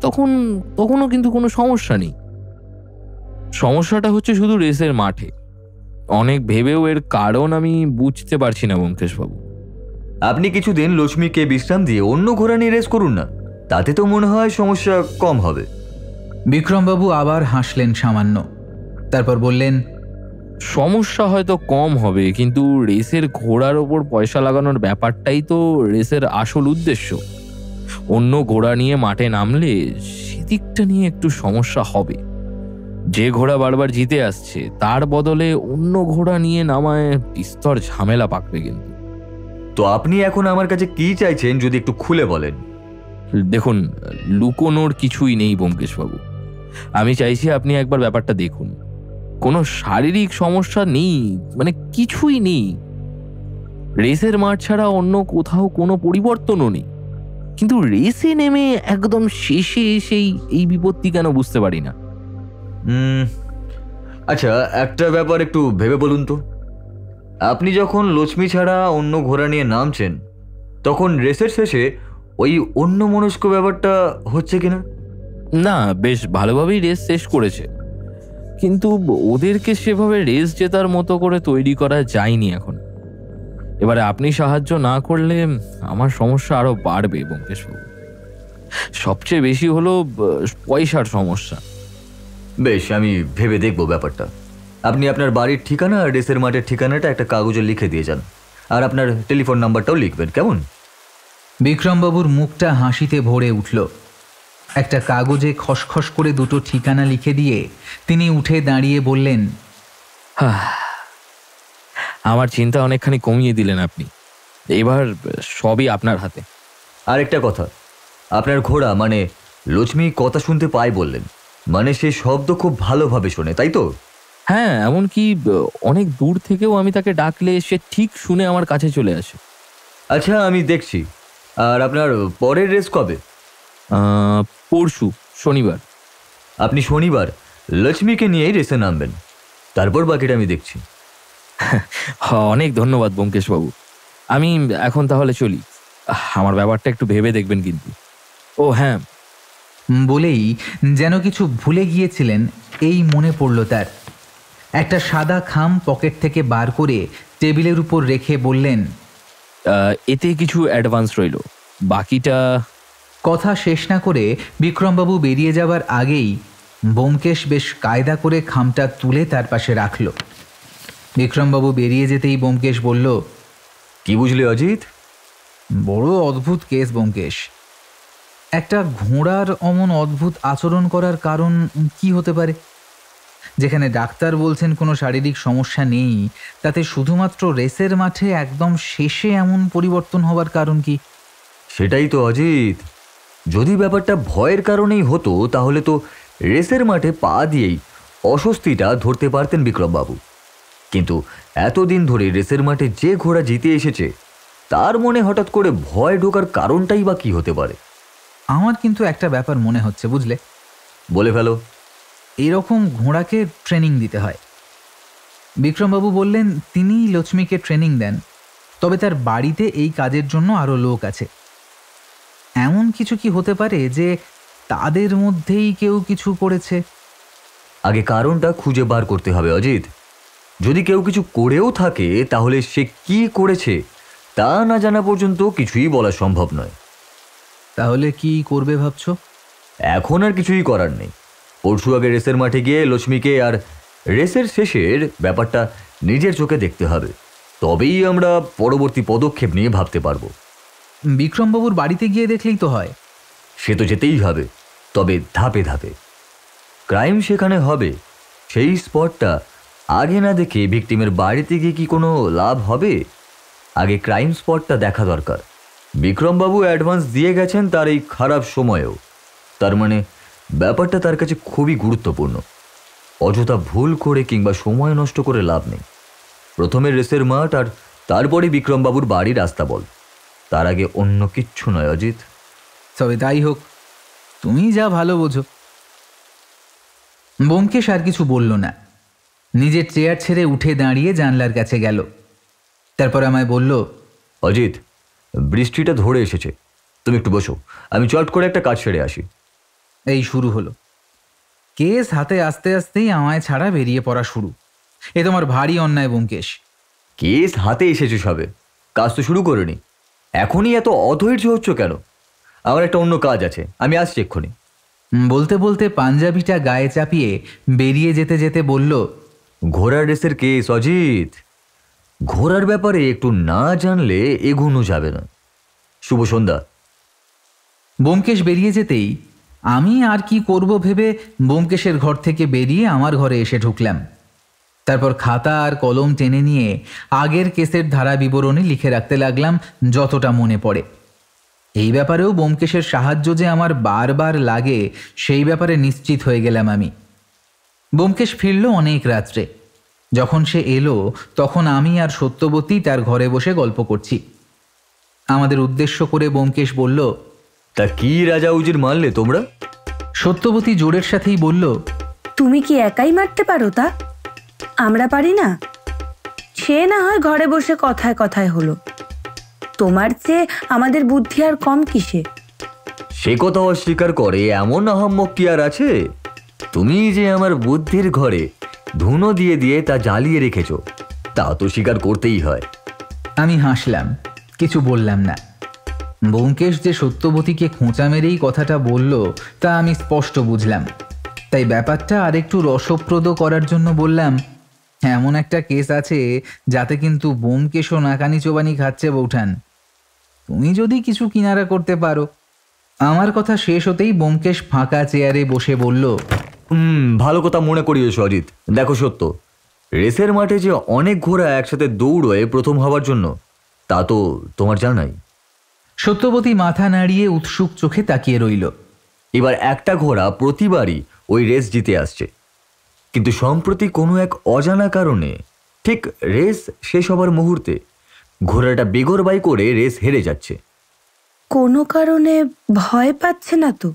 তখনও কিন্তু কোনো সমস্যা নেই। সমস্যাটা হচ্ছে শুধু রেসের মাঠে। অনেক ভেবেও এর কারণ আমি বুঝতে পারছি না ব্যোমকেশবাবু। আপনি কিছুদিন লক্ষ্মীকে বিশ্রাম দিয়ে অন্য ঘোড়া নিয়ে রেস করুন না, তাতে তো মনে হয় সমস্যা কম হবে। বিক্রমবাবু আবার হাসলেন সামান্য, তারপর বললেন, সমস্যা হয়তো কম হবে, কিন্তু রেসের ঘোড়ার ওপর পয়সা লাগানোর ব্যাপারটাই তো রেসের আসল উদ্দেশ্য। অন্য ঘোড়া নিয়ে মাঠে নামলে সেদিকটা নিয়ে একটু সমস্যা হবে। যে ঘোড়া বারবার জিতে আসছে তার বদলে অন্য ঘোড়া নিয়ে নামায় বিস্তর ঝামেলা পাকবে। কিন্তু তো আপনি এখন আমার কাছে কি চাইছেন যদি একটু খুলে বলেন? দেখুন, লুকোনোর কিছুই নেই ব্যোমকেশবাবু। আমি চাইছি আপনি একবার ব্যাপারটা দেখুন। কোনো শারীরিক সমস্যা নেই, মানে কিছুই নেই। রেসের মাঠ ছাড়া অন্য কোথাও কোনো পরিবর্তনও নেই, কিন্তু রেসে নেমে একদম শেষে এসেই এই বিপত্তি কেন বুঝতে পারি না। আচ্ছা, একটা ব্যাপার একটু ভেবে বলুন তো। আপনি যখন লক্ষ্মী ছাড়া অন্য ঘোড়া নিয়ে নামছেন তখন রেসের শেষে ওই অন্য মনস্ক ব্যাপারটা হচ্ছে কিনা? না, বেশ ভালোভাবেই রেস শেষ করেছে, কিন্তু ওদেরকে সেভাবে রেস জেতার মতো করে তৈরি করা যায়নি এখন। এবারে আপনি সাহায্য না করলে আমার সমস্যা আরো বাড়বে ব্যোমকেশবাবু। সবচেয়ে বেশি হলো পয়সার সমস্যা। বেশ, আমি ভেবে দেখবো ব্যাপারটা। আপনি আপনার বাড়ির ঠিকানা আর রেসের মাঠের ঠিকানাটা একটা কাগজে লিখে দিয়ে যান, আর আপনার টেলিফোন নাম্বারটাও লিখবেন, কেমন? বিক্রমবাবুর মুখটা হাসিতে ভরে উঠল। একটা কাগজে খসখস করে দুটো ঠিকানা লিখে দিয়ে তিনি উঠে দাঁড়িয়ে বললেন, আমার চিন্তা অনেকখানি কমিয়ে দিলেন আপনি। এবার সবই আপনার হাতে। আর একটা কথা, আপনার ঘোড়া মানে লক্ষ্মী কথা শুনতে পায় বললেন, মানে সে শব্দ খুব ভালোভাবে শোনে, তাই তো? হ্যাঁ, এমনকি অনেক দূর থেকেও আমি তাকে ডাকলে সে ঠিক শুনে আমার কাছে চলে আসে। আচ্ছা, আমি দেখছি। আর আপনার পরের রেস কবে? পরশু শনিবার। আপনি শনিবার লক্ষ্মীকে নিয়েই রেসে নামবেন, তারপর বাকিটা আমি দেখছি। অনেক ধন্যবাদ ব্যোমকেশবাবু। আমি এখন তাহলে চলি। আমার ব্যাপারটা একটু ভেবে দেখবেন কিন্তু। ও হ্যাঁ, বলেই যেন কিছু ভুলে গিয়েছিলেন এই মনে পড়ল তার। একটা সাদা খাম পকেট থেকে বার করে টেবিলের উপর রেখে বললেন, এতে কিছু অ্যাডভান্স রইল, বাকিটা। কথা শেষ না করে বিক্রমবাবু বেরিয়ে যাবার আগেই ব্যোমকেশ বেশ কায়দা করে খামটা তুলে তার পাশে রাখল। বিক্রমবাবু বেরিয়ে যেতেই ব্যোমকেশ বলল, কি বুঝলি অজিত? বড় অদ্ভুত কেস ব্যোমকেশ। একটা ঘোড়ার অমন অদ্ভুত আচরণ করার কারণ কি হতে পারে? যেখানে ডাক্তার বলছেন কোনো শারীরিক সমস্যা নেই, তাতে শুধুমাত্র রেসের মাঠে একদম শেষে এমন পরিবর্তন হবার কারণ কি? সেটাই তো অজিত। যদি ব্যাপারটা ভয়ের কারণেই হতো তাহলে তো রেসের মাঠে পা দিয়েই অস্বস্তিটা ধরতে পারতেন বিক্রমবাবু। কিন্তু এতদিন ধরে রেসের মাঠে যে ঘোড়া জিতে এসেছে তার মনে হঠাৎ করে ভয় ঢোকার কারণটাই বা কি হতে পারে? আমার কিন্তু একটা ব্যাপার মনে হচ্ছে, বুঝলে? বলে ফেলো। এরকম ঘোড়াকে ট্রেনিং দিতে হয়। বিক্রমবাবু বললেন তিনিই লক্ষ্মীকে ট্রেনিং দেন, তবে তার বাড়িতে এই কাজের জন্য আরও লোক আছে। এমন কিছু কি হতে পারে যে তাদের মধ্যেই কেউ কিছু করেছে? আগে কারণটা খুঁজে বার করতে হবে অজিত। যদি কেউ কিছু করেও থাকে তাহলে সে কি করেছে তা না জানা পর্যন্ত কিছুই বলা সম্ভব নয়। তাহলে কি করবে ভাবছো? এখন আর কিছুই করার নেই। পরশু আগে রেসের মাঠে গিয়ে লক্ষ্মীকে আর রেসের শেষের ব্যাপারটা নিজের চোখে দেখতে হবে, তবেই আমরা পরবর্তী পদক্ষেপ নিয়ে ভাবতে পারবো। বিক্রমবাবুর বাড়িতে গিয়ে দেখলেই তো হয়। সে তো যেতেই হবে, তবে ধাপে ধাপে। ক্রাইম সেখানে হবে, সেই স্পটটা আগে না দেখে ভিকটিমের বাড়িতে গিয়ে কি কোনো লাভ হবে? আগে ক্রাইম স্পটটা দেখা দরকার। বিক্রমবাবু অ্যাডভান্স দিয়ে গেছেন তার এই খারাপ সময়েও, তার মানে ব্যাপারটা তার কাছে খুবই গুরুত্বপূর্ণ। অযথা ভুল করে কিংবা সময় নষ্ট করে লাভ নেই। প্রথমে রেসের মাঠ আর তারপরে বিক্রমবাবুর বাড়ির রাস্তা বল, তার আগে অন্য কিচ্ছু নয় অজিত। তবে তাই হোক, তুমি যা ভালো বোঝো। ব্যোমকেশ আর কিছু বলল না, নিজের চেয়ার ছেড়ে উঠে দাঁড়িয়ে জানলার কাছে গেল। তারপর আমায় বলল, অজিত, বৃষ্টিটা ধরে এসেছে, তুমি একটু বসো, আমি চট করে একটা কাজ সেরে আসি। এই শুরু হলো। কেস হাতে আসতে আসতেই আমায় ছাড়া বেরিয়ে পড়া শুরু। এ তোমার ভারী অন্যায় ব্যোমকেশ। কেস হাতে এসেছে সবে, কাজ তো শুরু করিনি, এখনই এত অধৈর্য হচ্ছ কেন? আমার একটা অন্য কাজ আছে, আমি আসছি এক্ষুনি। বলতে বলতে পাঞ্জাবিটা গায়ে চাপিয়ে বেরিয়ে যেতে যেতে বলল, ঘোড়ার রেসের কেস অজিত, ঘোড়ার ব্যাপারে একটু না জানলে এগোনো যাবে না। শুভ সন্ধ্যা। ব্যোমকেশ বেরিয়ে যেতেই আমি আর কি করব ভেবে ব্যোমকেশের ঘর থেকে বেরিয়ে আমার ঘরে এসে ঢুকলাম। তারপর খাতা আর কলম টেনে নিয়ে আগের কেসের ধারা বিবরণী লিখে রাখতে লাগলাম যতটা মনে পড়ে। এই ব্যাপারেও ব্যোমকেশের সাহায্য যে আমার বারবার লাগে সেই ব্যাপারে নিশ্চিত হয়ে গেলাম আমি। ব্যোমকেশ ফিরল অনেক রাত্রে। যখন সে এলো তখন আমি আর সত্যবতী তার ঘরে বসে গল্প করছি। আমাদের উদ্দেশ্য করে ব্যোমকেশ বলল, তা কি রাজা উজির মারলে তোমরা? সত্যবতী জোরের সাথেই বলল, তুমি কি একাই মারতে পারো তা? আমরা পারি না? সে না হয় ঘরে বসে কথায় কথায় হলো, তোমার চেয়ে আমাদের বুদ্ধি আর কম কিসে? সে কথা অস্বীকার করে এমন আহাম্মক কি আর আছে? তুমি যে আমার বুদ্ধির ঘরে ধুনো দিয়ে দিয়ে তা জ্বালিয়ে রেখেছ, তা তো স্বীকার করতেই হয়। আমি হাসলাম, কিছু বললাম না। ব্যোমকেশ যে সত্যবতীকে খোঁচা মেরেই কথাটা বলল তা আমি স্পষ্ট বুঝলাম। তাই ব্যাপারটা আরেকটু রসপ্রদ করার জন্য বললাম, এমন একটা কেস আছে যাতে কিন্তু ব্যোমকেশও নাকানি চোবানি খাচ্ছে বৌঠান। তুমি যদি কিছু কিনারা করতে পারো। আমার কথা শেষ হতেই ব্যোমকেশ ফাঁকা চেয়ারে বসে বলল, ভালো কথা মনে করিয়েছ অজিত। দেখো সত্য, রেসের মাঠে যে অনেক ঘোড়া একসাথে দৌড়য় প্রথম হওয়ার জন্য, তা তো তোমার জানাই। সত্যবতী মাথা নাড়িয়ে উৎসুক চোখে তাকিয়ে রইল। এবার একটা ঘোড়া প্রতিবারই ওই রেস জিতে আসছে, কিন্তু সম্প্রতি কোনো এক অজানা কারণে ঠিক রেস শেষ হবার মুহূর্তে ঘোড়াটা বেগরবাই করে রেস হেরে যাচ্ছে। কোনো কারণে ভয় পাচ্ছে না তো?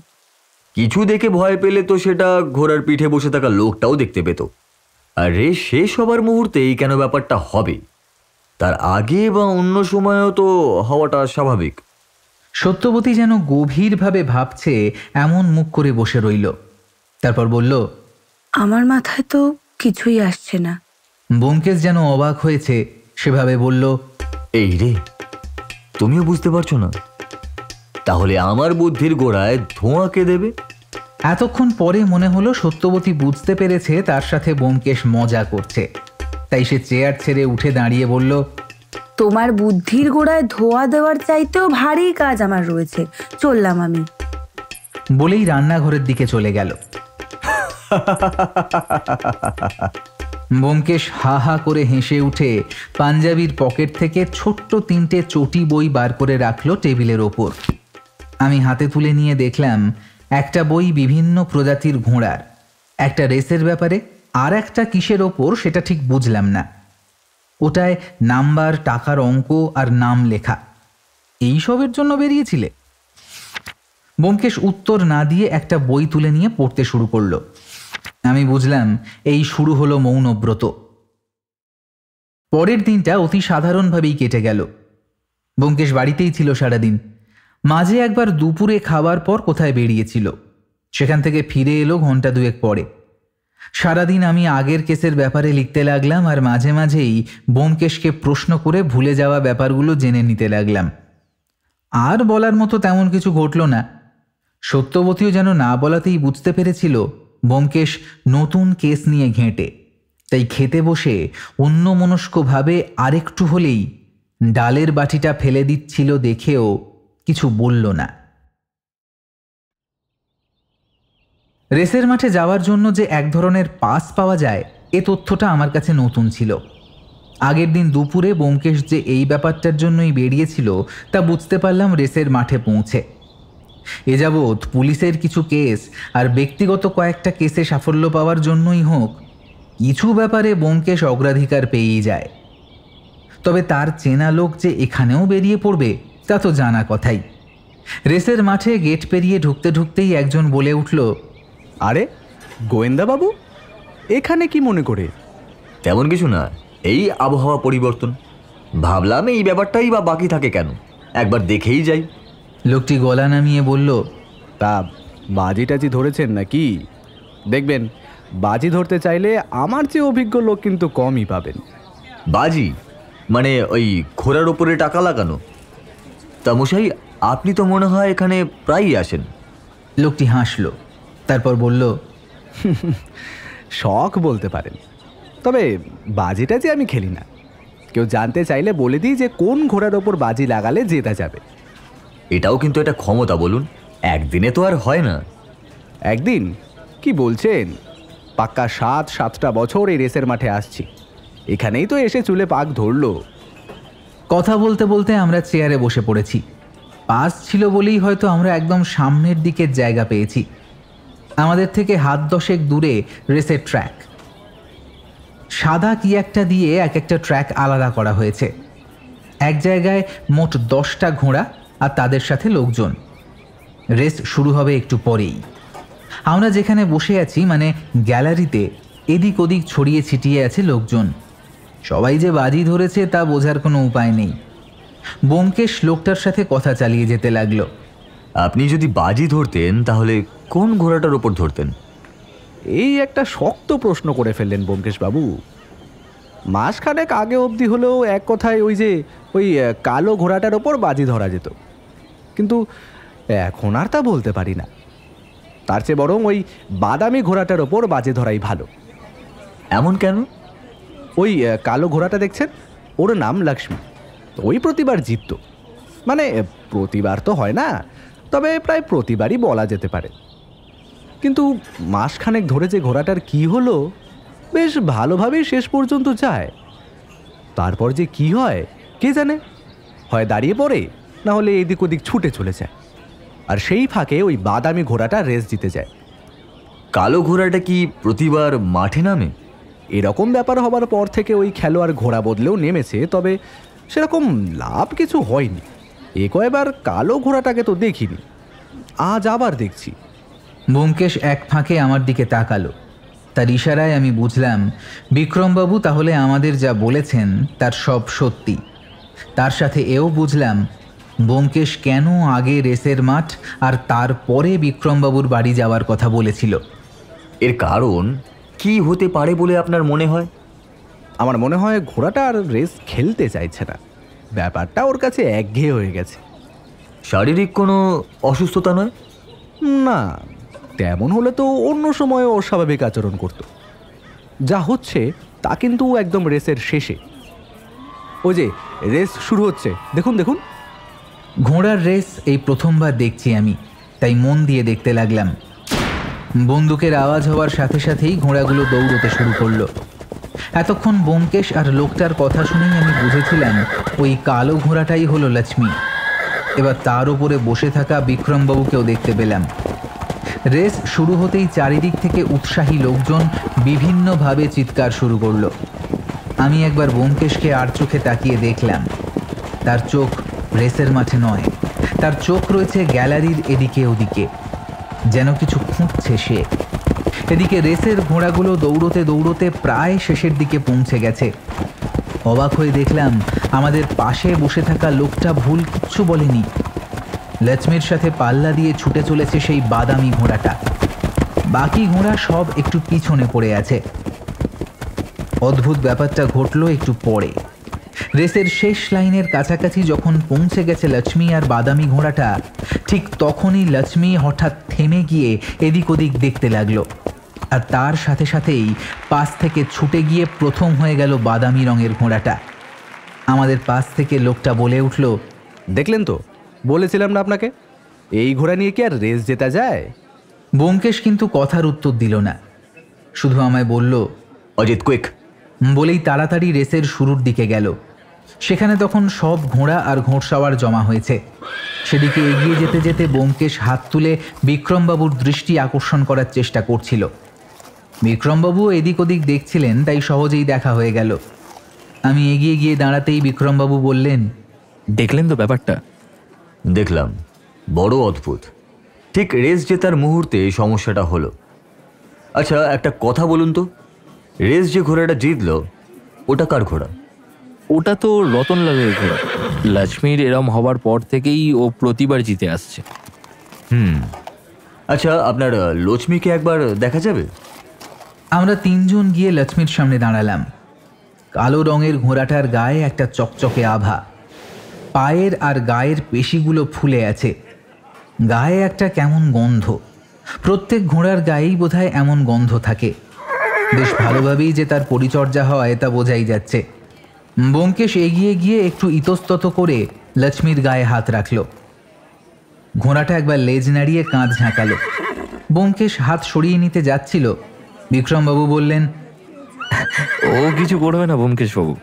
কিছু দেখে ভয় পেলে তো সেটা ঘোড়ার পিঠে বসে থাকা লোকটাও দেখতে পেত। আর রেস শেষ হবার মুহূর্তেই কেন ব্যাপারটা হবে, তার আগে বা অন্য সময়ও তো হওয়াটা স্বাভাবিক। সত্যবতী যেন গভীরভাবে ভাবছে এমন মুখ করে বসে রইল। তারপর বলল, আমার মাথায় তো কিছুই আসছে না। ব্যোমকেশ যেন অবাক হয়েছে সেভাবে বলল, এই রে, তুমিও বুঝতে পারছো না? তাহলে আমার বুদ্ধির গোড়ায় ধোঁয়া কে দেবে? এতক্ষণ পরে মনে হলো সত্যবতী বুঝতে পেরেছে তার সাথে ব্যোমকেশ মজা করছে। তাই সে চেয়ার ছেড়ে উঠে দাঁড়িয়ে বলল, তোমার বুদ্ধির গোড়ায় ধোয়া দেওয়ার চাইতেও ভারী কাজ আমার রয়েছে, চললাম আমি। বলেই রান্নাঘরের দিকে চলে গেল। ব্যোমকেশ হা হা করে হেসে উঠে পাঞ্জাবির পকেট থেকে ছোট্ট 3টে চটি বই বার করে রাখলো টেবিলের ওপর। আমি হাতে তুলে নিয়ে দেখলাম একটা বই বিভিন্ন প্রজাতির ঘোড়ার, একটা রেসের ব্যাপারে, আর একটা কিসের ওপর সেটা ঠিক বুঝলাম না। ওটায় নাম্বার, টাকার অঙ্ক আর নাম লেখা। এইসবের জন্য বেরিয়েছিলে? ব্যোমকেশ উত্তর না দিয়ে একটা বই তুলে নিয়ে পড়তে শুরু করলো। আমি বুঝলাম এই শুরু হলো মৌনব্রত। পরের দিনটা অতি সাধারণভাবেই কেটে গেল। ব্যোমকেশ বাড়িতেই ছিল সারাদিন। মাঝে একবার দুপুরে খাবার পর কোথায় বেরিয়েছিল, সেখান থেকে ফিরে এলো ঘন্টা 2 পরে। সারাদিন আমি আগের কেসের ব্যাপারে লিখতে লাগলাম আর মাঝে মাঝেই ব্যোমকেশকে প্রশ্ন করে ভুলে যাওয়া ব্যাপারগুলো জেনে নিতে লাগলাম। আর বলার মতো তেমন কিছু ঘটল না। সত্যবতীও যেন না বলাতেই বুঝতে পেরেছিল ব্যোমকেশ নতুন কেস নিয়ে ঘেঁটে। তাই খেতে বসে অন্যমনস্কভাবে আরেকটু হলেই ডালের বাটিটা ফেলে দিচ্ছিল দেখেও কিছু বলল না। রেসের মাঠে যাওয়ার জন্য যে এক ধরনের পাস পাওয়া যায় এ তথ্যটা আমার কাছে নতুন ছিল। আগের দিন দুপুরে ব্যোমকেশ যে এই ব্যাপারটার জন্যই বেরিয়েছিল তা বুঝতে পারলাম রেসের মাঠে পৌঁছে। এ যাবৎ পুলিশের কিছু কেস আর ব্যক্তিগত কয়েকটা কেসে সাফল্য পাওয়ার জন্যই হোক, কিছু ব্যাপারে ব্যোমকেশ অগ্রাধিকার পেয়েই যায়। তবে তার চেনা লোক যে এখানেও বেরিয়ে পড়বে তা তো জানা কথাই। রেসের মাঠে গেট পেরিয়ে ঢুকতে ঢুকতেই একজন বলে উঠল, আরে গোয়েন্দা বাবু, এখানে কি মনে করে? তেমন কিছু না, এই আবহাওয়া পরিবর্তন। ভাবলাম এই ব্যাপারটাই বা বাকি থাকে কেন, একবার দেখেই যাই। লোকটি গলা নামিয়ে বলল, তা বাজি টাজি ধরেছেন নাকি? দেখবেন, বাজি ধরতে চাইলে আমার চেয়ে অভিজ্ঞ লোক কিন্তু কমই পাবেন। বাজি মানে ওই ঘোড়ার ওপরে টাকা লাগানো? তা মশাই, আপনি তো মনে হয় এখানে প্রায়ই আসেন। লোকটি হাসল, তারপর বলল, শখ বলতে পারেন, তবে বাজিটা যে আমি খেলি না। কেউ জানতে চাইলে বলে দিই যে কোন ঘোড়ার ওপর বাজি লাগালে জেতা যাবে। এটাও কিন্তু একটা ক্ষমতা, বলুন, একদিনে তো আর হয় না। একদিন? কি বলছেন? পাক্কা 7-7টা বছর এই রেসের মাঠে আসছি, এখানেই তো এসে চুলে পাক ধরলো। কথা বলতে বলতে আমরা চেয়ারে বসে পড়েছি। পাস ছিল বলেই হয়তো আমরা একদম সামনের দিকের জায়গা পেয়েছি। আমাদের থেকে হাত 10 দূরে রেসের ট্র্যাক। সাদা কি একটা দিয়ে এক একটা ট্র্যাক আলাদা করা হয়েছে। এক জায়গায় মোট 10টা ঘোড়া আর তাদের সাথে লোকজন। রেস শুরু হবে একটু পরেই। আমরা যেখানে বসে আছি মানে গ্যালারিতে, এদিক ওদিক ছড়িয়ে ছিটিয়ে আছে লোকজন। সবাই যে বাজি ধরেছে তা বোঝার কোনো উপায় নেই। ব্যোমকেশ লোকটার সাথে কথা চালিয়ে যেতে লাগলো। আপনি যদি বাজি ধরতেন তাহলে কোন ঘোড়াটার ওপর ধরতেন? এই একটা শক্ত প্রশ্ন করে ফেললেন ব্যোমকেশ বাবু। মাসখানেক আগে অবধি হলেও এক কথায় ওই কালো ঘোড়াটার ওপর বাজি ধরা যেত, কিন্তু এখন আর তা বলতে পারি না। তার চেয়ে বরং ওই বাদামি ঘোড়াটার ওপর বাজি ধরাই ভালো। এমন কেন? ওই কালো ঘোড়াটা দেখছেন, ওর নাম লক্ষ্মী। ওই প্রতিবার জিতত, মানে প্রতিবার তো হয় না, তবে প্রায় প্রতিবারই বলা যেতে পারে। কিন্তু মাসখানেক ধরে যে ঘোড়াটার কি হলো, বেশ ভালোভাবেই শেষ পর্যন্ত যায়। তারপর যে কি হয় কে জানে, হয় দাঁড়িয়ে পড়ে, না হলে এদিক ওদিক ছুটে চলে যায়। আর সেই ফাঁকে ওই বাদামি ঘোড়াটা রেস জিতে যায়। কালো ঘোড়াটা কি প্রতিবার মাঠে নামে? এরকম ব্যাপার হবার পর থেকে ওই খেলোয়াড় ঘোড়া বদলেও নেমেছে, তবে সেরকম লাভ কিছু হয়নি। এ কয়বার কালো ঘোড়াটাকে তো দেখিনি, আজ আবার দেখছি। ব্যোমকেশ এক ফাঁকে আমার দিকে তাকালো। তার ইশারায় আমি বুঝলাম বিক্রমবাবু তাহলে আমাদের যা বলেছেন তার সব সত্যি। তার সাথে এও বুঝলাম ব্যোমকেশ কেন আগে রেসের মাঠ আর তারপরে বিক্রমবাবুর বাড়ি যাওয়ার কথা বলেছিল। এর কারণ কি হতে পারে বলে আপনার মনে হয়? আমার মনে হয় ঘোড়াটা আর রেস খেলতে চাইছে না, ব্যাপারটা ওর কাছে একঘেয়ে হয়ে গেছে। শারীরিক কোনো অসুস্থতা নয়? না, তেমন হলে তো অন্য সময় অস্বাভাবিক আচরণ করত। যা হচ্ছে তা কিন্তু একদম রেসের শেষে। ওই যে রেস শুরু হচ্ছে, দেখুন দেখুন। ঘোড়ার রেস এই প্রথমবার দেখছি আমি, তাই মন দিয়ে দেখতে লাগলাম। বন্দুকের আওয়াজ হওয়ার সাথে সাথেই ঘোড়াগুলো দৌড়তে শুরু করলো। এতক্ষণ ব্যোমকেশ আর লোকটার কথা শুনেই আমি বুঝেছিলাম ওই কালো ঘোড়াটাই হলো লক্ষ্মী। এবার তার উপরে বসে থাকা বিক্রমবাবুকেও দেখতে পেলাম। রেস শুরু হতেই চারিদিক থেকে উৎসাহী লোকজন বিভিন্নভাবে চিৎকার শুরু করলো। আমি একবার ব্যোমকেশকে আর চোখে তাকিয়ে দেখলাম। তার চোখ রেসের মাঠে নয়, তার চোখ রয়েছে গ্যালারির এদিকে ওদিকে, যেন কিছু খুঁজছে সে। এদিকে রেসের ঘোড়াগুলো দৌড়তে দৌড়তে প্রায় শেষের দিকে পৌঁছে গেছে। অবাক হয়ে দেখলাম আমাদের পাশে বসে থাকা লোকটা ভুল কিচ্ছু বলেনি। লক্ষ্মীর সাথে পাল্লা দিয়ে ছুটে চলেছে সেই বাদামি ঘোড়াটা। বাকি ঘোড়া সব একটু পিছনে পড়ে আছে। অদ্ভুত ব্যাপারটা ঘটলো একটু পরে। রেসের শেষ লাইনের কাছাকাছি যখন পৌঁছে গেছে লক্ষ্মী আর বাদামি ঘোড়াটা, ঠিক তখনই লক্ষ্মী হঠাৎ থেমে গিয়ে এদিক ওদিক দেখতে লাগলো। আর তার সাথে সাথেই পাশ থেকে ছুটে গিয়ে প্রথম হয়ে গেল বাদামি রঙের ঘোড়াটা। আমাদের পাশ থেকে লোকটা বলে উঠল, দেখলেন তো, বলেছিলাম না আপনাকে, এই ঘোড়া নিয়ে কি আর রেস জেতা যায়? ব্যোমকেশ কিন্তু কথার উত্তর দিল না, শুধু আমায় বলল, অজিত কুইক বলেই তাড়াতাড়ি রেসের শুরুর দিকে গেল। সেখানে তখন সব ঘোড়া আর ঘোড়সাওয়ার জমা হয়েছে। সেদিকে এগিয়ে যেতে যেতে ব্যোমকেশ হাত তুলে বিক্রমবাবুর দৃষ্টি আকর্ষণ করার চেষ্টা করছিল। বিক্রমবাবু এদিক ওদিক দেখছিলেন, তাই সহজেই দেখা হয়ে গেল। আমি এগিয়ে গিয়ে দাঁড়াতেই বিক্রমবাবু বললেন, দেখলেন তো ব্যাপারটা? দেখলাম, বড় অদ্ভুত। ঠিক রেস জেতার মুহূর্তে সমস্যাটা হলো। আচ্ছা একটা কথা বলুন তো, রেস যে ঘোড়াটা জিতলো ওটা কার ঘোড়া? ওটা তো রতনলালের ঘোড়া। লক্ষ্মীর এরম হবার পর থেকেই ও প্রতিবার জিতে আসছে। আচ্ছা, আপনার লক্ষ্মীকে একবার দেখা যাবে? আমরা তিনজন গিয়ে লক্ষ্মীর সামনে দাঁড়ালাম। কালো রঙের ঘোড়াটার গায়ে একটা চকচকে আভা, পায়ের আর গায়ের পেশিগুলো ফুলে আছে, গায়ে একটা কেমন গন্ধ। প্রত্যেক ঘোড়ার গায়েই বোধহয় এমন গন্ধ থাকে। বেশ ভালোভাবেই যে তার পরিচর্যা হয় তা বোঝাই যাচ্ছে। ব্যোমকেশ এগিয়ে গিয়ে একটু ইতস্তত করে লক্ষ্মীর গায়ে হাত রাখল। ঘোড়াটা একবার লেজ নাড়িয়ে কাঁধ ঝাঁকালো। ব্যোমকেশ হাত সরিয়ে নিতে যাচ্ছিল, বিক্রমবাবু বললেন, ও কিছু করবে না ব্যোমকেশবাবু,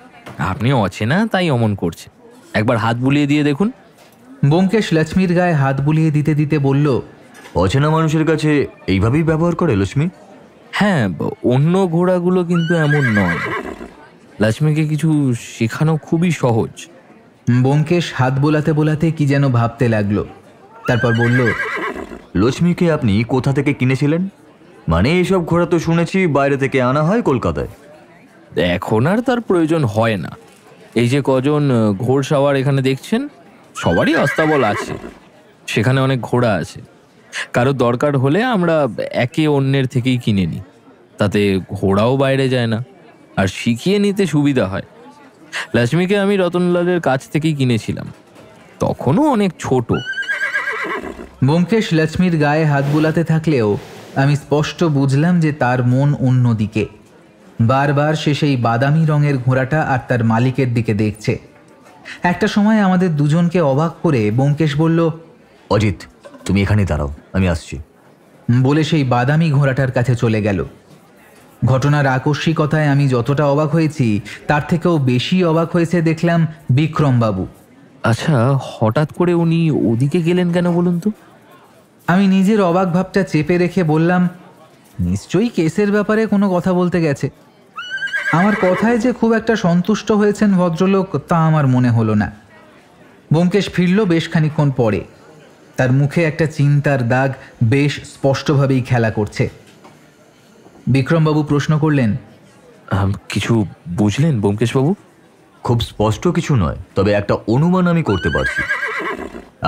আপনি অচেনা তাই অমন করছে, একবার হাত বুলিয়ে দিয়ে দেখুন। ব্যোমকেশ লক্ষ্মীর গায়ে হাত বুলিয়ে দিতে দিতে বলল, অচেনা মানুষের কাছে এইভাবেই ব্যবহার করে লক্ষ্মী? হ্যাঁ, অন্য ঘোড়াগুলো কিন্তু এমন নয়। লক্ষ্মীকে কিছু শেখানো খুবই সহজ। ব্যোমকেশ হাত বোলাতে বোলাতে কি যেন ভাবতে লাগলো, তারপর বলল, লক্ষ্মীকে আপনি কোথা থেকে কিনেছিলেন? মানে এইসব ঘোড়া তো শুনেছি বাইরে থেকে আনা হয় কলকাতায়। এখন আর তার প্রয়োজন হয় না। এই যে কজন ঘোড়সাওয়ার এখানে দেখছেন, সবারই আস্তাবল আছে, সেখানে অনেক ঘোড়া আছে। কারোর দরকার হলে আমরা একে অন্যের থেকেই কিনে নিই, তাতে ঘোড়াও বাইরে যায় না আর শিখিয়ে নিতে সুবিধা হয়। লক্ষ্মীকে আমি রতনলালের কাছ থেকেই কিনেছিলাম, তখনও অনেক ছোট। ব্যোমকেশ লক্ষ্মীর গায়ে হাত বুলাতে থাকলেও আমি স্পষ্ট বুঝলাম যে তার মন অন্যদিকে। বারবার সে সেই বাদামি রঙের ঘোড়াটা আর তার মালিকের দিকে দেখছে। একটা সময় আমাদের দুজনকে অবাক করে ব্যোমকেশ বলল, অজিত, তুমি এখানে দাঁড়াও, আমি আসছি। বলে সেই বাদামি ঘোড়াটার কাছে চলে গেল। ঘটনার আকস্মিকতায় আমি যতটা অবাক হয়েছি তার থেকেও বেশি অবাক হয়েছে দেখলাম বিক্রমবাবু। আচ্ছা, হঠাৎ করে উনি ওদিকে গেলেন কেন বলুন তো? আমি নিজের অবাক ভাবটা চেপে রেখে বললাম, নিশ্চয়ই কেসের ব্যাপারে কোনো কথা বলতে গেছে। আমার কথায় যে খুব একটা সন্তুষ্ট হয়েছেন ভদ্রলোক তা আমার মনে হলো না। ব্যোমকেশ ফিরল বেশ খানিকক্ষণ পরে। তার মুখে একটা চিন্তার দাগ বেশ স্পষ্টভাবেই খেলা করছে। বিক্রমবাবু প্রশ্ন করলেন, কিছু বুঝলেন ব্যোমকেশবাবু? খুব স্পষ্ট কিছু নয়, তবে একটা অনুমান আমি করতে পারছি।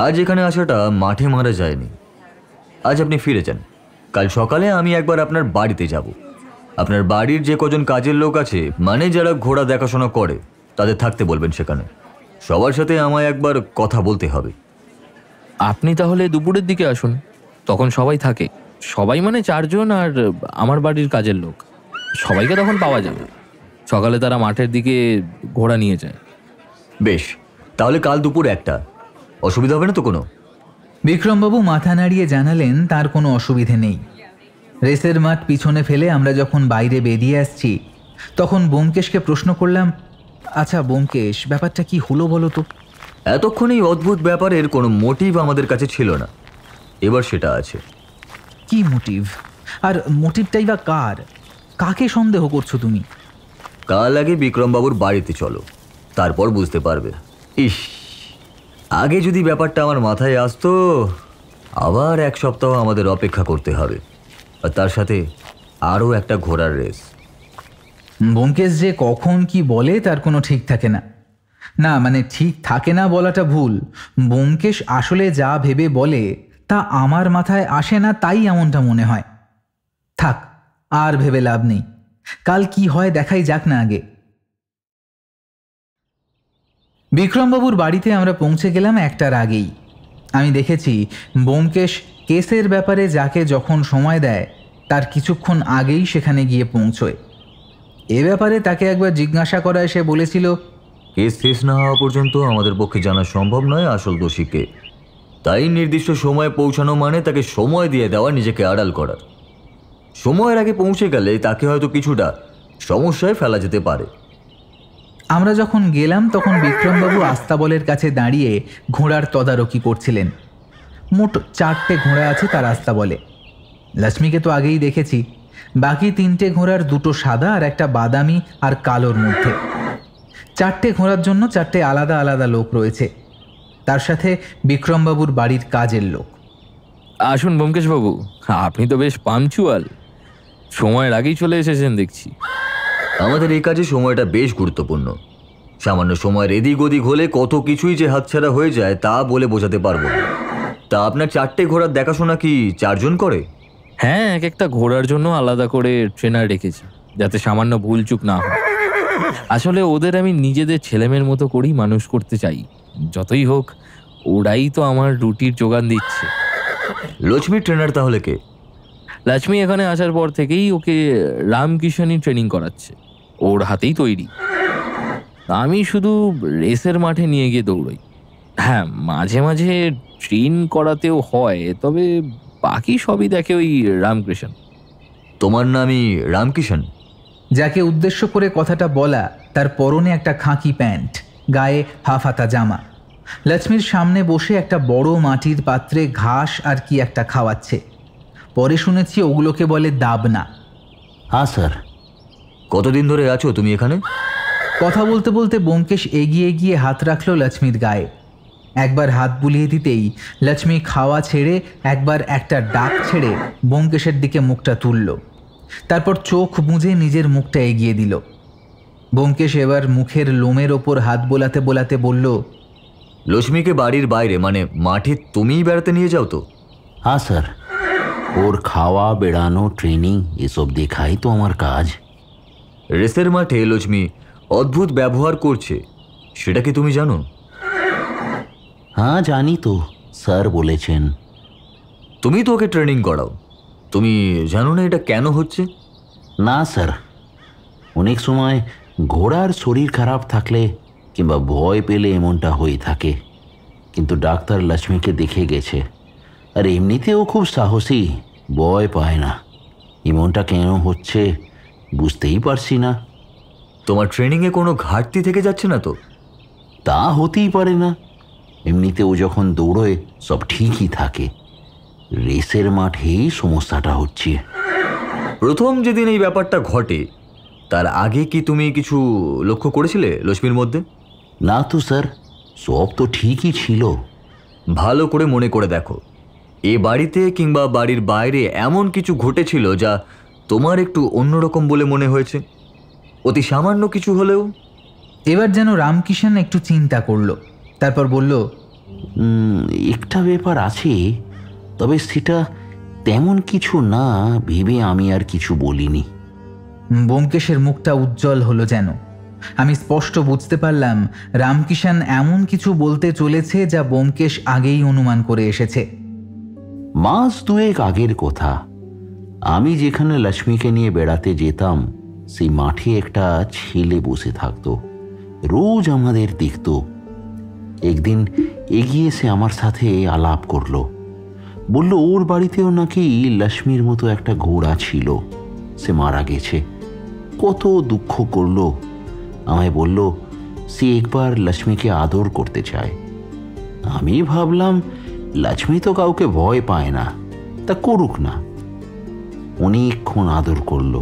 আজ এখানে আসাটা মাঠে মারা যায়নি। আজ আপনি ফিরে যান, কাল সকালে আমি একবার আপনার বাড়িতে যাব। আপনার বাড়ির যে কজন কাজের লোক আছে, মানে যারা ঘোড়া দেখাশোনা করে, তাদের থাকতে বলবেন সেখানে। সবার সাথে আমায় একবার কথা বলতে হবে। আপনি তাহলে দুপুরের দিকে আসুন, তখন সবাই থাকে। সবাই মানে 4 জন আর আমার বাড়ির কাজের লোক, সবাইকে তখন পাওয়া যাবে। সকালে তারা মাঠের দিকে ঘোড়া নিয়ে যায়। বেশ, তাহলে কাল দুপুর 1টা। অসুবিধা হবে না তো কোনো? বিক্রমবাবু মাথা নাড়িয়ে জানালেন তার কোনো অসুবিধে নেই। রেসের মাঠ পিছনে ফেলে আমরা যখন বাইরে বেরিয়ে আসছি তখন ব্যোমকেশকে প্রশ্ন করলাম, আচ্ছা ব্যোমকেশ, ব্যাপারটা কি হলো বলো তো? এতক্ষণ এই অদ্ভুত ব্যাপারের কোনো মোটিভ আমাদের কাছে ছিল না, এবার সেটা আছে। কি মোটিভ? আর মোটিভটাই বা কার? কাকে সন্দেহ করছো তুমি? কাল আগে বিক্রমবাবুর বাড়িতে চলো, তারপর বুঝতে পারবে। ইস, আগে যদি ব্যাপারটা আমার মাথায় আসতো। আবার 1 সপ্তাহ আমাদের অপেক্ষা করতে হবে, আর তার সাথে আরও একটা ঘোড়ার রেস। ব্যোমকেশ যে কখন কি বলে তার কোনো ঠিক থাকে না। না মানে ঠিক থাকে না বলাটা ভুল। ব্যোমকেশ আসলে যা ভেবে বলে তা আমার মাথায় আসে না, তাই এমনটা মনে হয়। থাক, আর ভেবে লাভ নেই, কাল কি হয় দেখাই যাক না আগে। বিক্রমবাবুর বাড়িতে আমরা পৌঁছে গেলাম 1টার আগেই। আমি দেখেছি ব্যোমকেশ কেসের ব্যাপারে যাকে যখন সময় দেয় তার কিছুক্ষণ আগেই সেখানে গিয়ে পৌঁছয়। এ ব্যাপারে তাকে একবার জিজ্ঞাসা করায় সে বলেছিল, কেস শেষ না হওয়া পর্যন্ত আমাদের পক্ষে জানা সম্ভব নয় আসল দোষীকে। তাই নির্দিষ্ট সময়ে পৌঁছানো মানে তাকে সময় দিয়ে দেওয়া, নিজেকে আড়াল করার। সময়ের আগে পৌঁছে গেলে তাকে হয়তো কিছুটা সমস্যায় ফেলা যেতে পারে। আমরা যখন গেলাম তখন বিক্রমবাবু আস্তাবলের কাছে দাঁড়িয়ে ঘোড়ার তদারকি করছিলেন। মোট 4টে ঘোড়া আছে তার আস্তাবলে। লক্ষ্মীকে তো আগেই দেখেছি, বাকি 3টে ঘোড়ার 2টো সাদা আর একটা বাদামি আর কালোর মধ্যে। 4টে ঘোড়ার জন্য 4টে আলাদা আলাদা লোক রয়েছে, তার সাথে বিক্রমবাবুর বাড়ির কাজের লোক। আসুন ব্যোমকেশবাবু, আপনি তো বেশ পাঞ্চুয়াল, সময়ের আগেই চলে এসেছেন দেখছি। আমাদের এই কাজে সময়টা বেশ গুরুত্বপূর্ণ। সামান্য সময়ের এদিক ওদিক হলে কত কিছুই যে হাতছাড়া হয়ে যায় তা বলে বোঝাতে পারবো না। তা আপনার 4টে ঘোড়ার দেখাশোনা কি 4 জন করে? হ্যাঁ, এক একটা ঘোড়ার জন্য আলাদা করে ট্রেনার রেখেছি, যাতে সামান্য ভুলচুক না হয়। আসলে ওদের আমি নিজেদের ছেলেমেয়ের মতো করেই মানুষ করতে চাই। যতই হোক, ওরাই তো আমার রুটির যোগান দিচ্ছে। লক্ষ্মীর ট্রেনার তাহলে কে? লক্ষ্মী এখানে আসার পর থেকেই ওকে রামকিষণই ট্রেনিং করাচ্ছে, ওর হাতেই তৈরি। আমি শুধু রেসের মাঠে নিয়ে গিয়ে দৌড়ই। হ্যাঁ, মাঝে মাঝে ট্রেন করাতেও হয়, তবে বাকি সবই দেখে ওই রামকৃষ্ণ। তোমার নামই রামকিষণ? যাকে উদ্দেশ্য করে কথাটা বলা তার পরনে একটা খাকি প্যান্ট, গায়ে হাফহাতা জামা। লক্ষ্মীর সামনে বসে একটা বড় মাটির পাত্রে ঘাস আর কি একটা খাওয়াচ্ছে। পরে শুনেছি ওগুলোকে বলে দাবনা। হ্যাঁ স্যার। কতদিন ধরে আছো তুমি এখানে? কথা বলতে বলতে ব্যোমকেশ এগিয়ে গিয়ে হাত রাখল লক্ষ্মীর গায়ে। একবার হাত বুলিয়ে দিতেই লক্ষ্মী খাওয়া ছেড়ে একবার একটা ডাক ছেড়ে ব্যোমকেশের দিকে মুখটা তুলল। তারপর চোখ বুজে নিজের মুখটা এগিয়ে দিল। ব্যোমকেশ এবার মুখের লোমের ওপর হাত বোলাতে বোলাতে বলল, লক্ষ্মীকে বাড়ির বাইরে মানে মাঠে তুমিই বেড়াতে নিয়ে যাও তো? হ্যাঁ স্যার, ওর খাওয়া, বেড়ানো, ট্রেনিং এসব দেখাই তো আমার কাজ। রেসের মাঠে লক্ষ্মী অদ্ভুত ব্যবহার করছে, সেটা কি তুমি জানো? হ্যাঁ জানি তো, স্যার বলেছেন। তুমি তো ওকে ট্রেনিং করাও, তুমি জানো না এটা কেন হচ্ছে? না স্যার, অনেক সময় ঘোড়ার শরীর খারাপ থাকলে কিংবা ভয় পেলে এমনটা হয়ে থাকে। কিন্তু ডাক্তার লক্ষ্মীকে দেখে গেছে, আর এমনিতেও খুব সাহসী, ভয় পায় না। এমনটা কেন হচ্ছে বুঝতেই পারছি না। তোমার ট্রেনিংয়ে কোনো ঘাটতি থেকে যাচ্ছে না তো? তা হতেই পারে না, এমনিতেও যখন দৌড়োয় সব ঠিকই থাকে। রেসের মাঠেই সমস্যাটা হচ্ছে। প্রথম যেদিন এই ব্যাপারটা ঘটে তার আগে কি তুমি কিছু লক্ষ্য করেছিলে লক্ষ্মীর মধ্যে? না তো স্যার, সব তো ঠিকই ছিল। ভালো করে মনে করে দেখো, এ বাড়িতে কিংবা বাড়ির বাইরে এমন কিছু ঘটেছিল যা তোমার একটু অন্যরকম বলে মনে হয়েছে, অতি সামান্য কিছু হলেও? এবার যেন রামকিষণ একটু চিন্তা করল, তারপর বলল, একটা ব্যাপার আছে, তবে সেটা তেমন কিছু না ভেবে আমি আর কিছু বলিনি। ব্যোমকেশের মুখটা উজ্জ্বল হলো যেন। আমি স্পষ্ট বুঝতে পারলাম রামকিষণ এমন কিছু বলতে চলেছে যা ব্যোমকেশ আগেই অনুমান করে এসেছে। মাস দুয়েক আগের কথা, আমি যেখানে লক্ষ্মীকে নিয়ে বেড়াতে যেতাম সেই মাঠে একটা ছেলে বসে থাকতো, রোজ আমাদের দেখতো। একদিন এগিয়ে এসে আমার সাথে আলাপ করলো, বলল ওর বাড়িতেও নাকি লক্ষ্মীর মতো একটা ঘোড়া ছিল, সে মারা গেছে। কত দুঃখ করলো। আমায় বলল সে একবার লক্ষ্মীকে আদর করতে চায়। আমি ভাবলাম লক্ষ্মী তো কাউকে ভয় পায় না, তা করুক না। অনেকক্ষণ আদর করলো।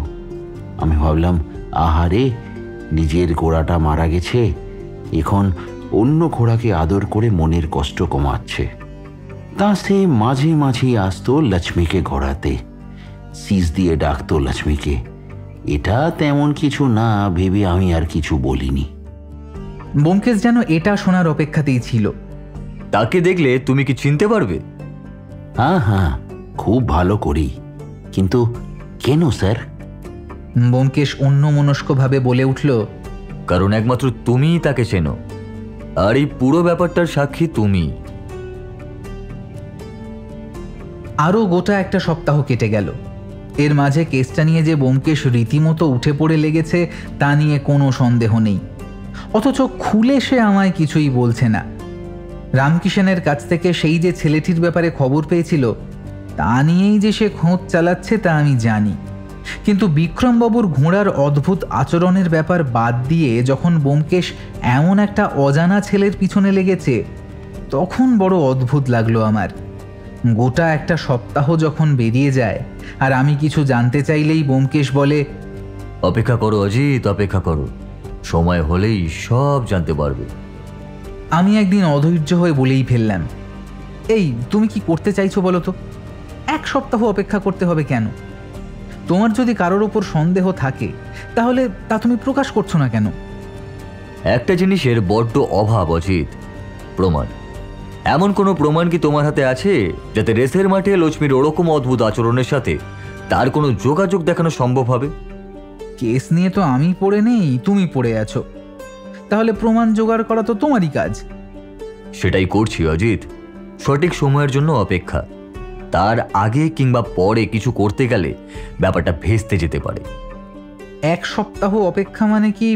আমি ভাবলাম আহারে, নিজের ঘোড়াটা মারা গেছে, এখন অন্য ঘোড়াকে আদর করে মনের কষ্ট কমাচ্ছে। তা সে মাঝে মাঝে আসতো লক্ষ্মীকে ঘোরাতে, শীষ দিয়ে ডাকতো লক্ষ্মীকে। এটা তেমন কিছু না ভেবে আমি আর কিছু বলিনি। ব্যোমকেশ যেন এটা শোনার অপেক্ষাতেই ছিল। তাকে দেখলে তুমি কি চিনতে পারবে? হ্যাঁ হ্যাঁ, খুব ভালো করি। কিন্তু কেন স্যার? ব্যোমকেশ অন্যমনস্কভাবে বলে উঠল, কারণ একমাত্র তুমিই তাকে চেনো, আর এই পুরো ব্যাপারটার সাক্ষী তুমি। আরও গোটা একটা সপ্তাহ কেটে গেল। এর মাঝে কেসটা নিয়ে যে ব্যোমকেশ রীতিমতো উঠে পড়ে লেগেছে তা নিয়ে কোনো সন্দেহ নেই। অথচ খুলে সে আমায় কিছুই বলছে না। রামকিষণের কাছ থেকে সেই যে ছেলেটির ব্যাপারে খবর পেয়েছিল তা নিয়েই যে সে খোঁজ চালাচ্ছে তা আমি জানি। কিন্তু বিক্রমবাবুর ঘোড়ার অদ্ভুত আচরণের ব্যাপার বাদ দিয়ে যখন ব্যোমকেশ এমন একটা অজানা ছেলের পিছনে লেগেছে, তখন বড় অদ্ভুত লাগলো আমার। গোটা একটা সপ্তাহ যখন বেরিয়ে যায় আর আমি কিছু জানতে চাইলেই ব্যোমকেশ বলে, অপেক্ষা করো অজিত, অপেক্ষা করো, সময় হলেই সব জানতে পারবে। আমি একদিন অধৈর্য হয়ে বলেই ফেললাম, এই তুমি কি করতে চাইছো বলো তো? 1 সপ্তাহ অপেক্ষা করতে হবে কেন? তোমার যদি কারোর ওপর সন্দেহ থাকে তাহলে তা তুমি প্রকাশ করছো না কেন? একটা জিনিসের বড্ড অভাব অজিত, প্রমাণ। এমন কোনো প্রমাণ কি তোমার হাতে আছে যাতে রেসের মাঠে লক্ষ্মীর ওরকম অদ্ভুত আচরণের সাথে তার কোনো যোগাযোগ দেখানো সম্ভব হবে? কেস নিয়ে তো আমি পড়ে নেই, তুমি পড়ে আছো। তাহলে প্রমাণ জোগাড় করা তো তোমারই কাজ। সেটাই করছি অজিত, সঠিক সময়ের জন্য অপেক্ষা। তার আগে কিংবা পরে কিছু করতে গেলে ব্যাপারটা ভেস্তে যেতে পারে। 1 সপ্তাহ অপেক্ষা মানে কি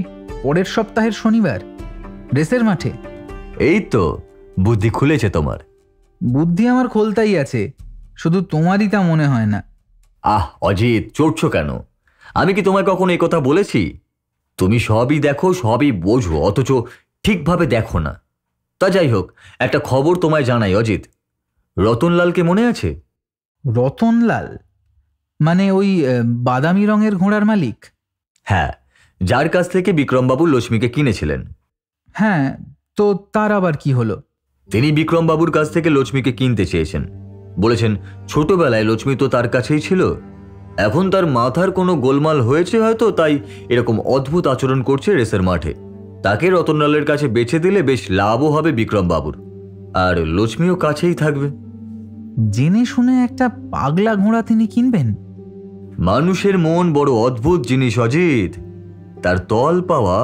পরের সপ্তাহের শনিবার রেসের মাঠে? এই তো বুদ্ধি খুলেছে তোমার। বুদ্ধি আমার খোলতাই আছে, শুধু তোমারই তা মনে হয় না। আহ অজিত, চড়ছ কেন? আমি কি তোমায় কখনো এই কথা বলেছি? তুমি সবই দেখো, সবই বোঝো, অথচ ঠিকভাবে দেখো না। তা যাই হোক, একটা খবর তোমায় জানাই অজিত। রতনলালকে মনে আছে? রতনলাল মানে ওই বাদামি রঙের ঘোড়ার মালিক? হ্যাঁ, যার কাছ থেকে বিক্রমবাবু লক্ষ্মীকে কিনেছিলেন। হ্যাঁ, তো তার আবার কি হলো? তিনি বিক্রমবাবুর কাছ থেকে লক্ষ্মীকে কিনতে চেয়েছেন। বলেছেন ছোটবেলায় লক্ষ্মী তো তার কাছেই ছিল, এখন তার মাথার কোনো গোলমাল হয়েছে হয়তো, তাই এরকম অদ্ভুত আচরণ করছে রেসের মাঠে। তাকে রতনলালের কাছে বেচে দিলে বেশ লাভও হবে বিক্রমবাবুর, আর লক্ষ্মীও কাছেই থাকবে। জেনে শুনে একটা পাগলা ঘোড়া তিনি কিনবেন? মানুষের মন বড় অদ্ভুত জিনিস অজিত, তার তল পাওয়া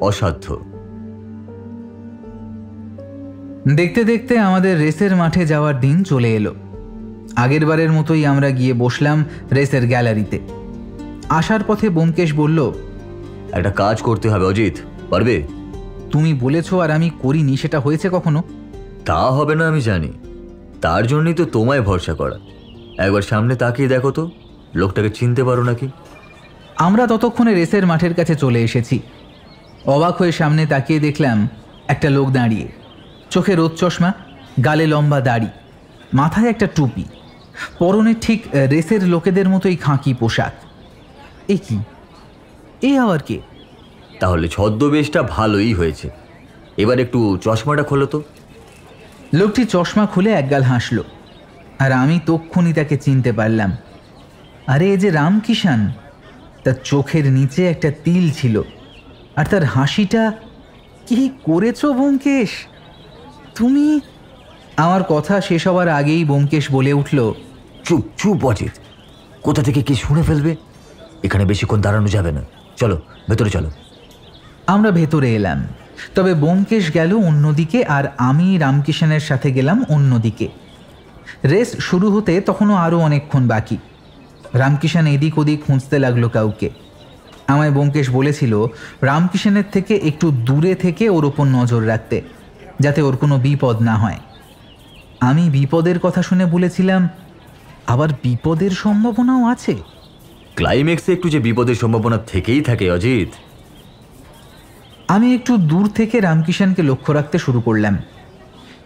অসাধ্য। দেখতে দেখতে আমাদের রেসের মাঠে যাওয়ার দিন চলে এলো। আগের বারের মতোই আমরা গিয়ে বসলাম রেসের গ্যালারিতে। আসার পথে ব্যোমকেশ বলল, একটা কাজ করতে হবে অজিত, পারবে? তুমি বলেছো আর আমি করিনি, সেটা হয়েছে কখনো? তা হবে না আমি জানি, তার জন্যই তো তোমায় ভরসা করা। একবার সামনে তাকিয়ে দেখো তো, লোকটাকে চিনতে পারো নাকি? আমরা ততক্ষণে রেসের মাঠের কাছে চলে এসেছি। অবাক হয়ে সামনে তাকিয়ে দেখলাম একটা লোক দাঁড়িয়ে, চোখে রোদ চশমা, গালে লম্বা দাড়ি, মাথায় একটা টুপি, পরনে ঠিক রেসের লোকেদের মতোই খাঁকি পোশাক। এ কি, এ আবার কে? তাহলে ছদ্মবেশটা ভালোই হয়েছে। এবার একটু চশমাটা খোলো তো। লোকটি চশমা খুলে একগাল হাসল, আর আমি তক্ষুনি তাকে চিনতে পারলাম। আরে এ যে রামকিষাণ। তার চোখের নিচে একটা তিল ছিল, আর তার হাসিটা। কি করেছো ব্যোমকেশ তুমি? আমার কথা শেষ হবার আগেই ব্যোমকেশ বলে উঠল, চুপ চুপ অজিত, কোথা থেকে কি শুনে ফেলবে। এখানে বেশিক্ষণ দাঁড়ানো যাবে না, চলো ভেতরে চলো। আমরা ভেতরে এলাম, তবে ব্যোমকেশ গেল অন্যদিকে আর আমি রামকিষাণের সাথে গেলাম অন্যদিকে। রেস শুরু হতে তখনও আরও অনেকক্ষণ বাকি। রামকিষাণ এদিক ওদিক খুঁজতে লাগলো কাউকে। আমায় ব্যোমকেশ বলেছিল রামকিষাণের থেকে একটু দূরে থেকে ওর ওপর নজর রাখতে, যাতে ওর কোনো বিপদ না হয়। আমি বিপদের কথা শুনে বলেছিলাম, আবার বিপদের সম্ভাবনাও আছে? ক্লাইম্যাক্সে একটু যে বিপদের সম্ভাবনা থেকেই থাকে অজিত। আমি একটু দূর থেকে রামকিষাণকে লক্ষ্য রাখতে শুরু করলাম।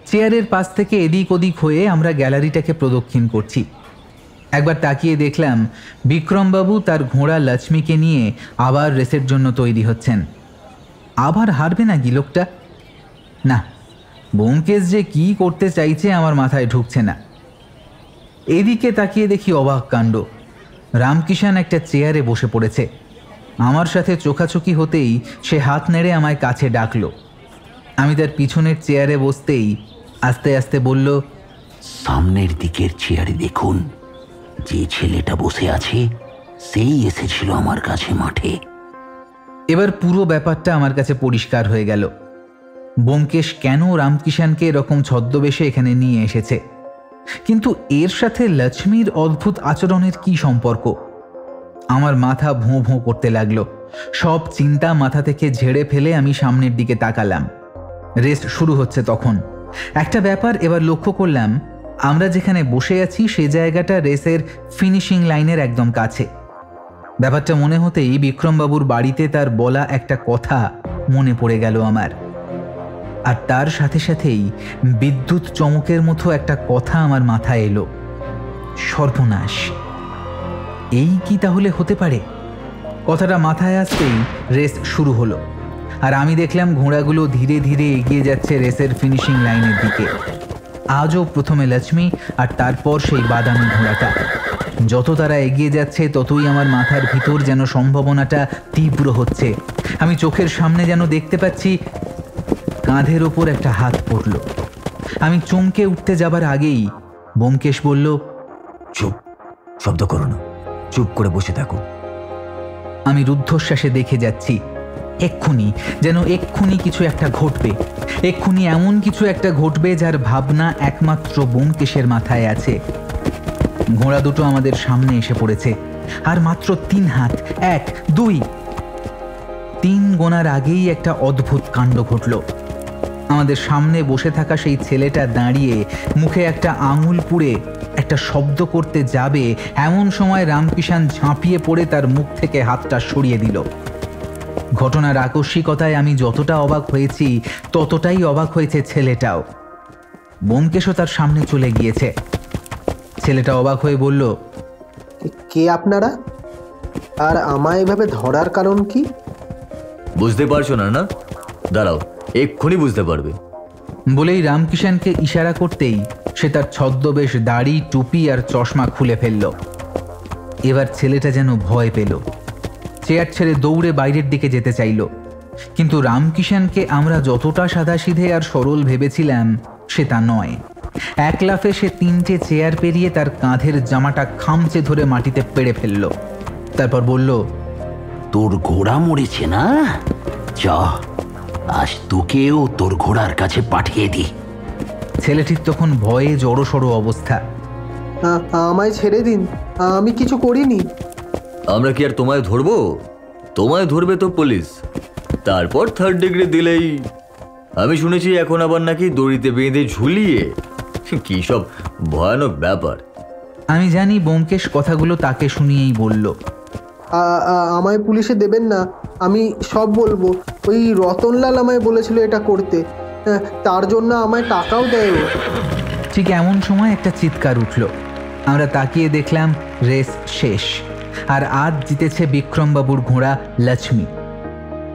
চেয়ারের পাশ থেকে এদিক ওদিক হয়ে আমরা গ্যালারিটাকে প্রদক্ষিণ করছি। একবার তাকিয়ে দেখলাম বিক্রমবাবু তার ঘোড়া লক্ষ্মীকে নিয়ে আবার রেসের জন্য তৈরি হচ্ছেন। আবার হারবে না কি লোকটা? না, ব্যোমকেশ যে কি করতে চাইছে আমার মাথায় ঢুকছে না। এদিকে তাকিয়ে দেখি অবাক কাণ্ড, রামকিষাণ একটা চেয়ারে বসে পড়েছে। আমার সাথে চোখাচোখি হতেই সে হাত নেড়ে আমায় কাছে ডাকলো। আমি তার পিছনের চেয়ারে বসতেই আস্তে আস্তে বলল, সামনের দিকের চেয়ারে দেখুন, যে ছেলেটা বসে আছে সেই এসেছিল আমার কাছে মাঠে। এবার পুরো ব্যাপারটা আমার কাছে পরিষ্কার হয়ে গেল। ব্যোমকেশ কেন রামকিষাণকে এরকম ছদ্মবেশে এখানে নিয়ে এসেছে, কিন্তু এর সাথে লক্ষ্মীর অদ্ভুত আচরণের কি সম্পর্ক? আমার মাথা ভোঁ ভোঁ করতে লাগলো। সব চিন্তা মাথা থেকে ঝেড়ে ফেলে আমি সামনের দিকে তাকালাম। রেস শুরু হচ্ছে তখন। একটা ব্যাপার এবার লক্ষ্য করলাম, আমরা যেখানে বসে আছি সে জায়গাটা রেসের ফিনিশিং লাইনের একদম কাছে। ব্যাপারটা মনে হতেই বিক্রমবাবুর বাড়িতে তার বলা একটা কথা মনে পড়ে গেল আমার। আর তার সাথে সাথেই বিদ্যুৎ চমকের মতো একটা কথা আমার মাথায় এলো, সর্বনাশ! এই কি তাহলে হতে পারে? কথাটা মাথায় আসতেই রেস শুরু হলো, আর আমি দেখলাম ঘোড়াগুলো ধীরে ধীরে এগিয়ে যাচ্ছে রেসের ফিনিশিং লাইনের দিকে। আজও প্রথমে লক্ষ্মী আর তারপর সেই বাদামি ঘোড়াটা। যত তারা এগিয়ে যাচ্ছে ততই আমার মাথার ভিতর যেন সম্ভাবনাটা তীব্র হচ্ছে। আমি চোখের সামনে যেন দেখতে পাচ্ছি কাঁধের ওপর একটা হাত পড়ল। আমি চমকে উঠতে যাবার আগেই ব্যোমকেশ বলল, চুপ, শব্দ করো না, চুপ করে বসে থাকো। আমি রুদ্ধশ্বাসে দেখে যাচ্ছি এক্ষুনি কিছু একটা ঘটবে, এক্ষুনি এমন কিছু একটা ঘটবে যার ভাবনা একমাত্র ব্যোমকেশের মাথায় আছে। ঘোড়া দুটো আমাদের সামনে এসে পড়েছে, আর মাত্র 3 হাত, 1, 2, 3 গোনার আগেই একটা অদ্ভুত কাণ্ড ঘটল। আমাদের সামনে বসে থাকা সেই ছেলেটা দাঁড়িয়ে মুখে একটা আঙুল পুড়ে একটা শব্দ করতে যাবে, এমন সময় রামকিষাণ ঝাঁপিয়ে পড়ে তার মুখ থেকে হাতটা সরিয়ে দিল। ঘটনার আকস্মিকতায় আমি যতটা অবাক হয়েছি ততটাই অবাক হয়েছে ছেলেটাও। ব্যোমকেশও তার সামনে চলে গিয়েছে। ছেলেটা অবাক হয়ে বলল, কে আপনারা, আর আমায় এভাবে ধরার কারণ কি? বুঝতে পারছো না? না, দাঁড়াও, এক্ষুনি বুঝতে পারবে। বলেই রামকিষাণকে ইশারা করতেই সে তার ছদ্মবেশ, দাড়ি, টুপি আর চশমা খুলে ফেলল। এবার ছেলেটা যেন ভয় পেল, চেয়ার ছেড়ে দৌড়ে বাইরের দিকে যেতে চাইল। কিন্তু রামকিষাণকে আমরা যতটা সাদাসিধে আর সরল ভেবেছিলাম সে তা নয়। এক লাফে সে 3টে চেয়ার পেরিয়ে তার কাঁধের জামাটা খামচে ধরে মাটিতে পেড়ে ফেলল। তারপর বলল, তোর ঘোড়া মরেছে না? চ, আজ তোকেও তোর ঘোড়ার কাছে পাঠিয়ে দি। ছেলেটির তখন ভয়ে জড়সড় অবস্থা। আমায় ছেড়ে দিন, আমি কিছু করিনি। আমরা কি আর তোমায় ধরবো? তোমায় ধরবে তো পুলিশ, তারপর 3rd ডিগ্রি দিলেই। আমি শুনেছি এখন আবার নাকি দড়িতে বেঁধে ঝুলিয়ে, কি সব ভয়ানক ব্যাপার। আমি জানি ব্যোমকেশ কথাগুলো তাকে শুনিয়েই বলল। আমায় পুলিশে দেবেন না, আমি সব বলবো। ওই রতনলাল আমায় বলেছিল এটা করতে, তার জন্য আমায় টাকাও দেয় ও। ঠিক এমন সময় একটা চিৎকার উঠল। আমরা তাকিয়ে দেখলাম রেস শেষ, আর আজ জিতেছে বিক্রমবাবুর ঘোড়া লক্ষ্মী।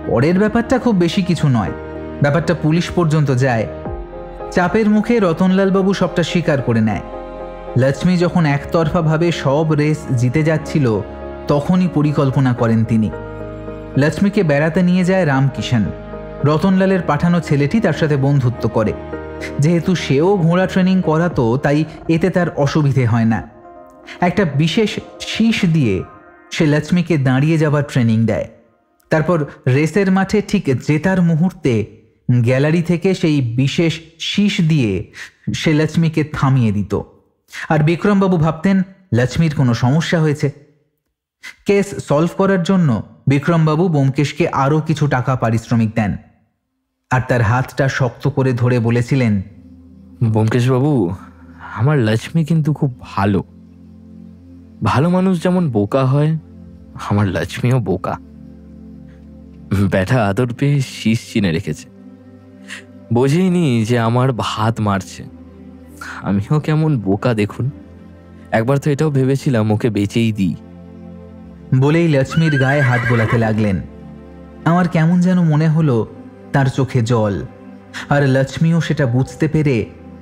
পরের ব্যাপারটা খুব বেশি কিছু নয়, ব্যাপারটা পুলিশ পর্যন্ত যায়। চাপের মুখে রতনলালবাবু সবটা স্বীকার করে নেয়। লক্ষ্মী যখন একতরফাভাবে সব রেস জিতে যাচ্ছিল তখনই পরিকল্পনা করেন তিনি। লক্ষ্মীকে বেড়াতে নিয়ে যায় রামকিষাণ। রতনলালের পাঠানো ছেলেটি তার সাথে বন্ধুত্ব করে। যেহেতু সেও ঘোড়া ট্রেনিং করাতো তাই এতে তার অসুবিধে হয় না। একটা বিশেষ শীষ দিয়ে সে লক্ষ্মীকে দাঁড়িয়ে যাবার ট্রেনিং দেয়। তারপর রেসের মাঠে ঠিক জেতার মুহূর্তে গ্যালারি থেকে সেই বিশেষ শীষ দিয়ে সে লক্ষ্মীকে থামিয়ে দিত। আর বিক্রমবাবু ভাবতেন লক্ষ্মীর কোনো সমস্যা হয়েছে। কেস সলভ করার জন্য বিক্রমবাবু ব্যোমকেশকে আরও কিছু টাকা পারিশ্রমিক দেন, আর তার হাতটা শক্ত করে ধরে বলেছিলেন, ব্যোমকেশবাবু, আমার লক্ষ্মী কিন্তু খুব ভালো। ভালো মানুষ যেমন বোকা হয়, আমার লক্ষ্মীও বোকা। ব্যাটা আদর পেয়ে শীষ চিনে রেখেছে, বোঝেইনি যে আমার ভাত মারছে। আমিও কেমন বোকা দেখুন। একবার তো এটাও ভেবেছিলাম ওকে বেচেই দিই। বলেই লক্ষ্মীর গায়ে হাত বোলাতে লাগলেন। আমার কেমন যেন মনে হলো তার চোখে জল, আর লক্ষ্মীও সেটা বুঝতে পেরে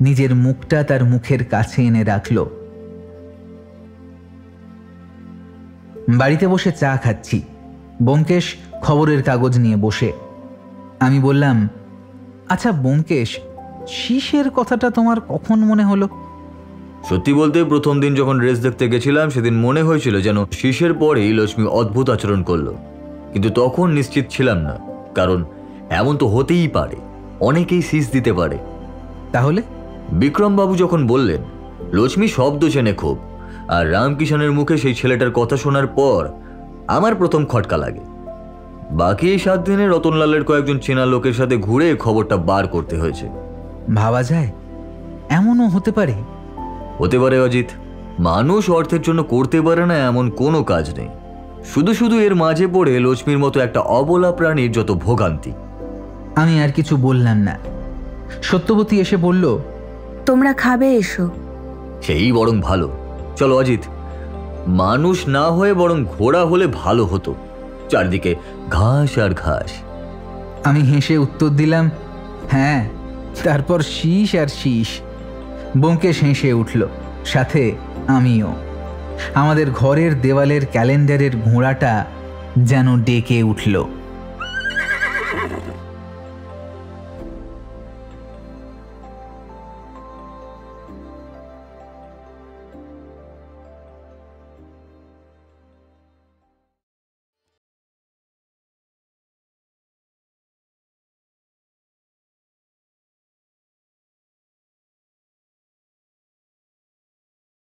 নিজের মুখটা তার মুখের কাছে এনে রাখল। বাড়িতে বসে চা খাচ্ছি, ব্যোমকেশ খবরের কাগজ নিয়ে বসে। আমি বললাম, আচ্ছা ব্যোমকেশ, শীষের কথাটা তোমার কখন মনে হলো? সত্যি বলতে প্রথম দিন যখন রেস দেখতে গেছিলাম সেদিন মনে হয়েছিল যেন শীষের পরেই লক্ষ্মী অদ্ভুত আচরণ করলো, কিন্তু তখন নিশ্চিত ছিলাম না, কারণ এমন তো হতেই পারে, অনেকেই শীষ দিতে পারে। তাহলে বিক্রমবাবু যখন বললেন লক্ষ্মী শব্দ চেনে খুব, আর রামকিষাণের মুখে সেই ছেলেটার কথা শোনার পর আমার প্রথম খটকা লাগে। বাকি এই 7 দিনে রতনলালের কয়েকজন চেনা লোকের সাথে ঘুরে খবরটা বার করতে হয়েছে। ভাবা যায় এমনও হতে পারে? হতে পারে অজিত, মানুষ অর্থের জন্য করতে পারে না এমন কোনো কাজ নেই। শুধু শুধু এর মাঝে পড়ে লক্ষ্মীর মতো একটা অবলা প্রাণীর যত ভোগান্তি। আমি আর কিছু বললাম না। সত্যবতী এসে বলল, তোমরা খাবে, এসো। সেই বরং ভালো। চলো অজিত, মানুষ না হয়ে বরং ঘোড়া হলে ভালো হতো, চারদিকে ঘাস আর ঘাস। আমি হেসে উত্তর দিলাম, হ্যাঁ, তারপর শীষ আর শীষ। ব্যোমকেশ হেসে উঠল, সাথে আমিও। আমাদের ঘরের দেওয়ালের ক্যালেন্ডারের ঘোড়াটা যেন ডেকে উঠল।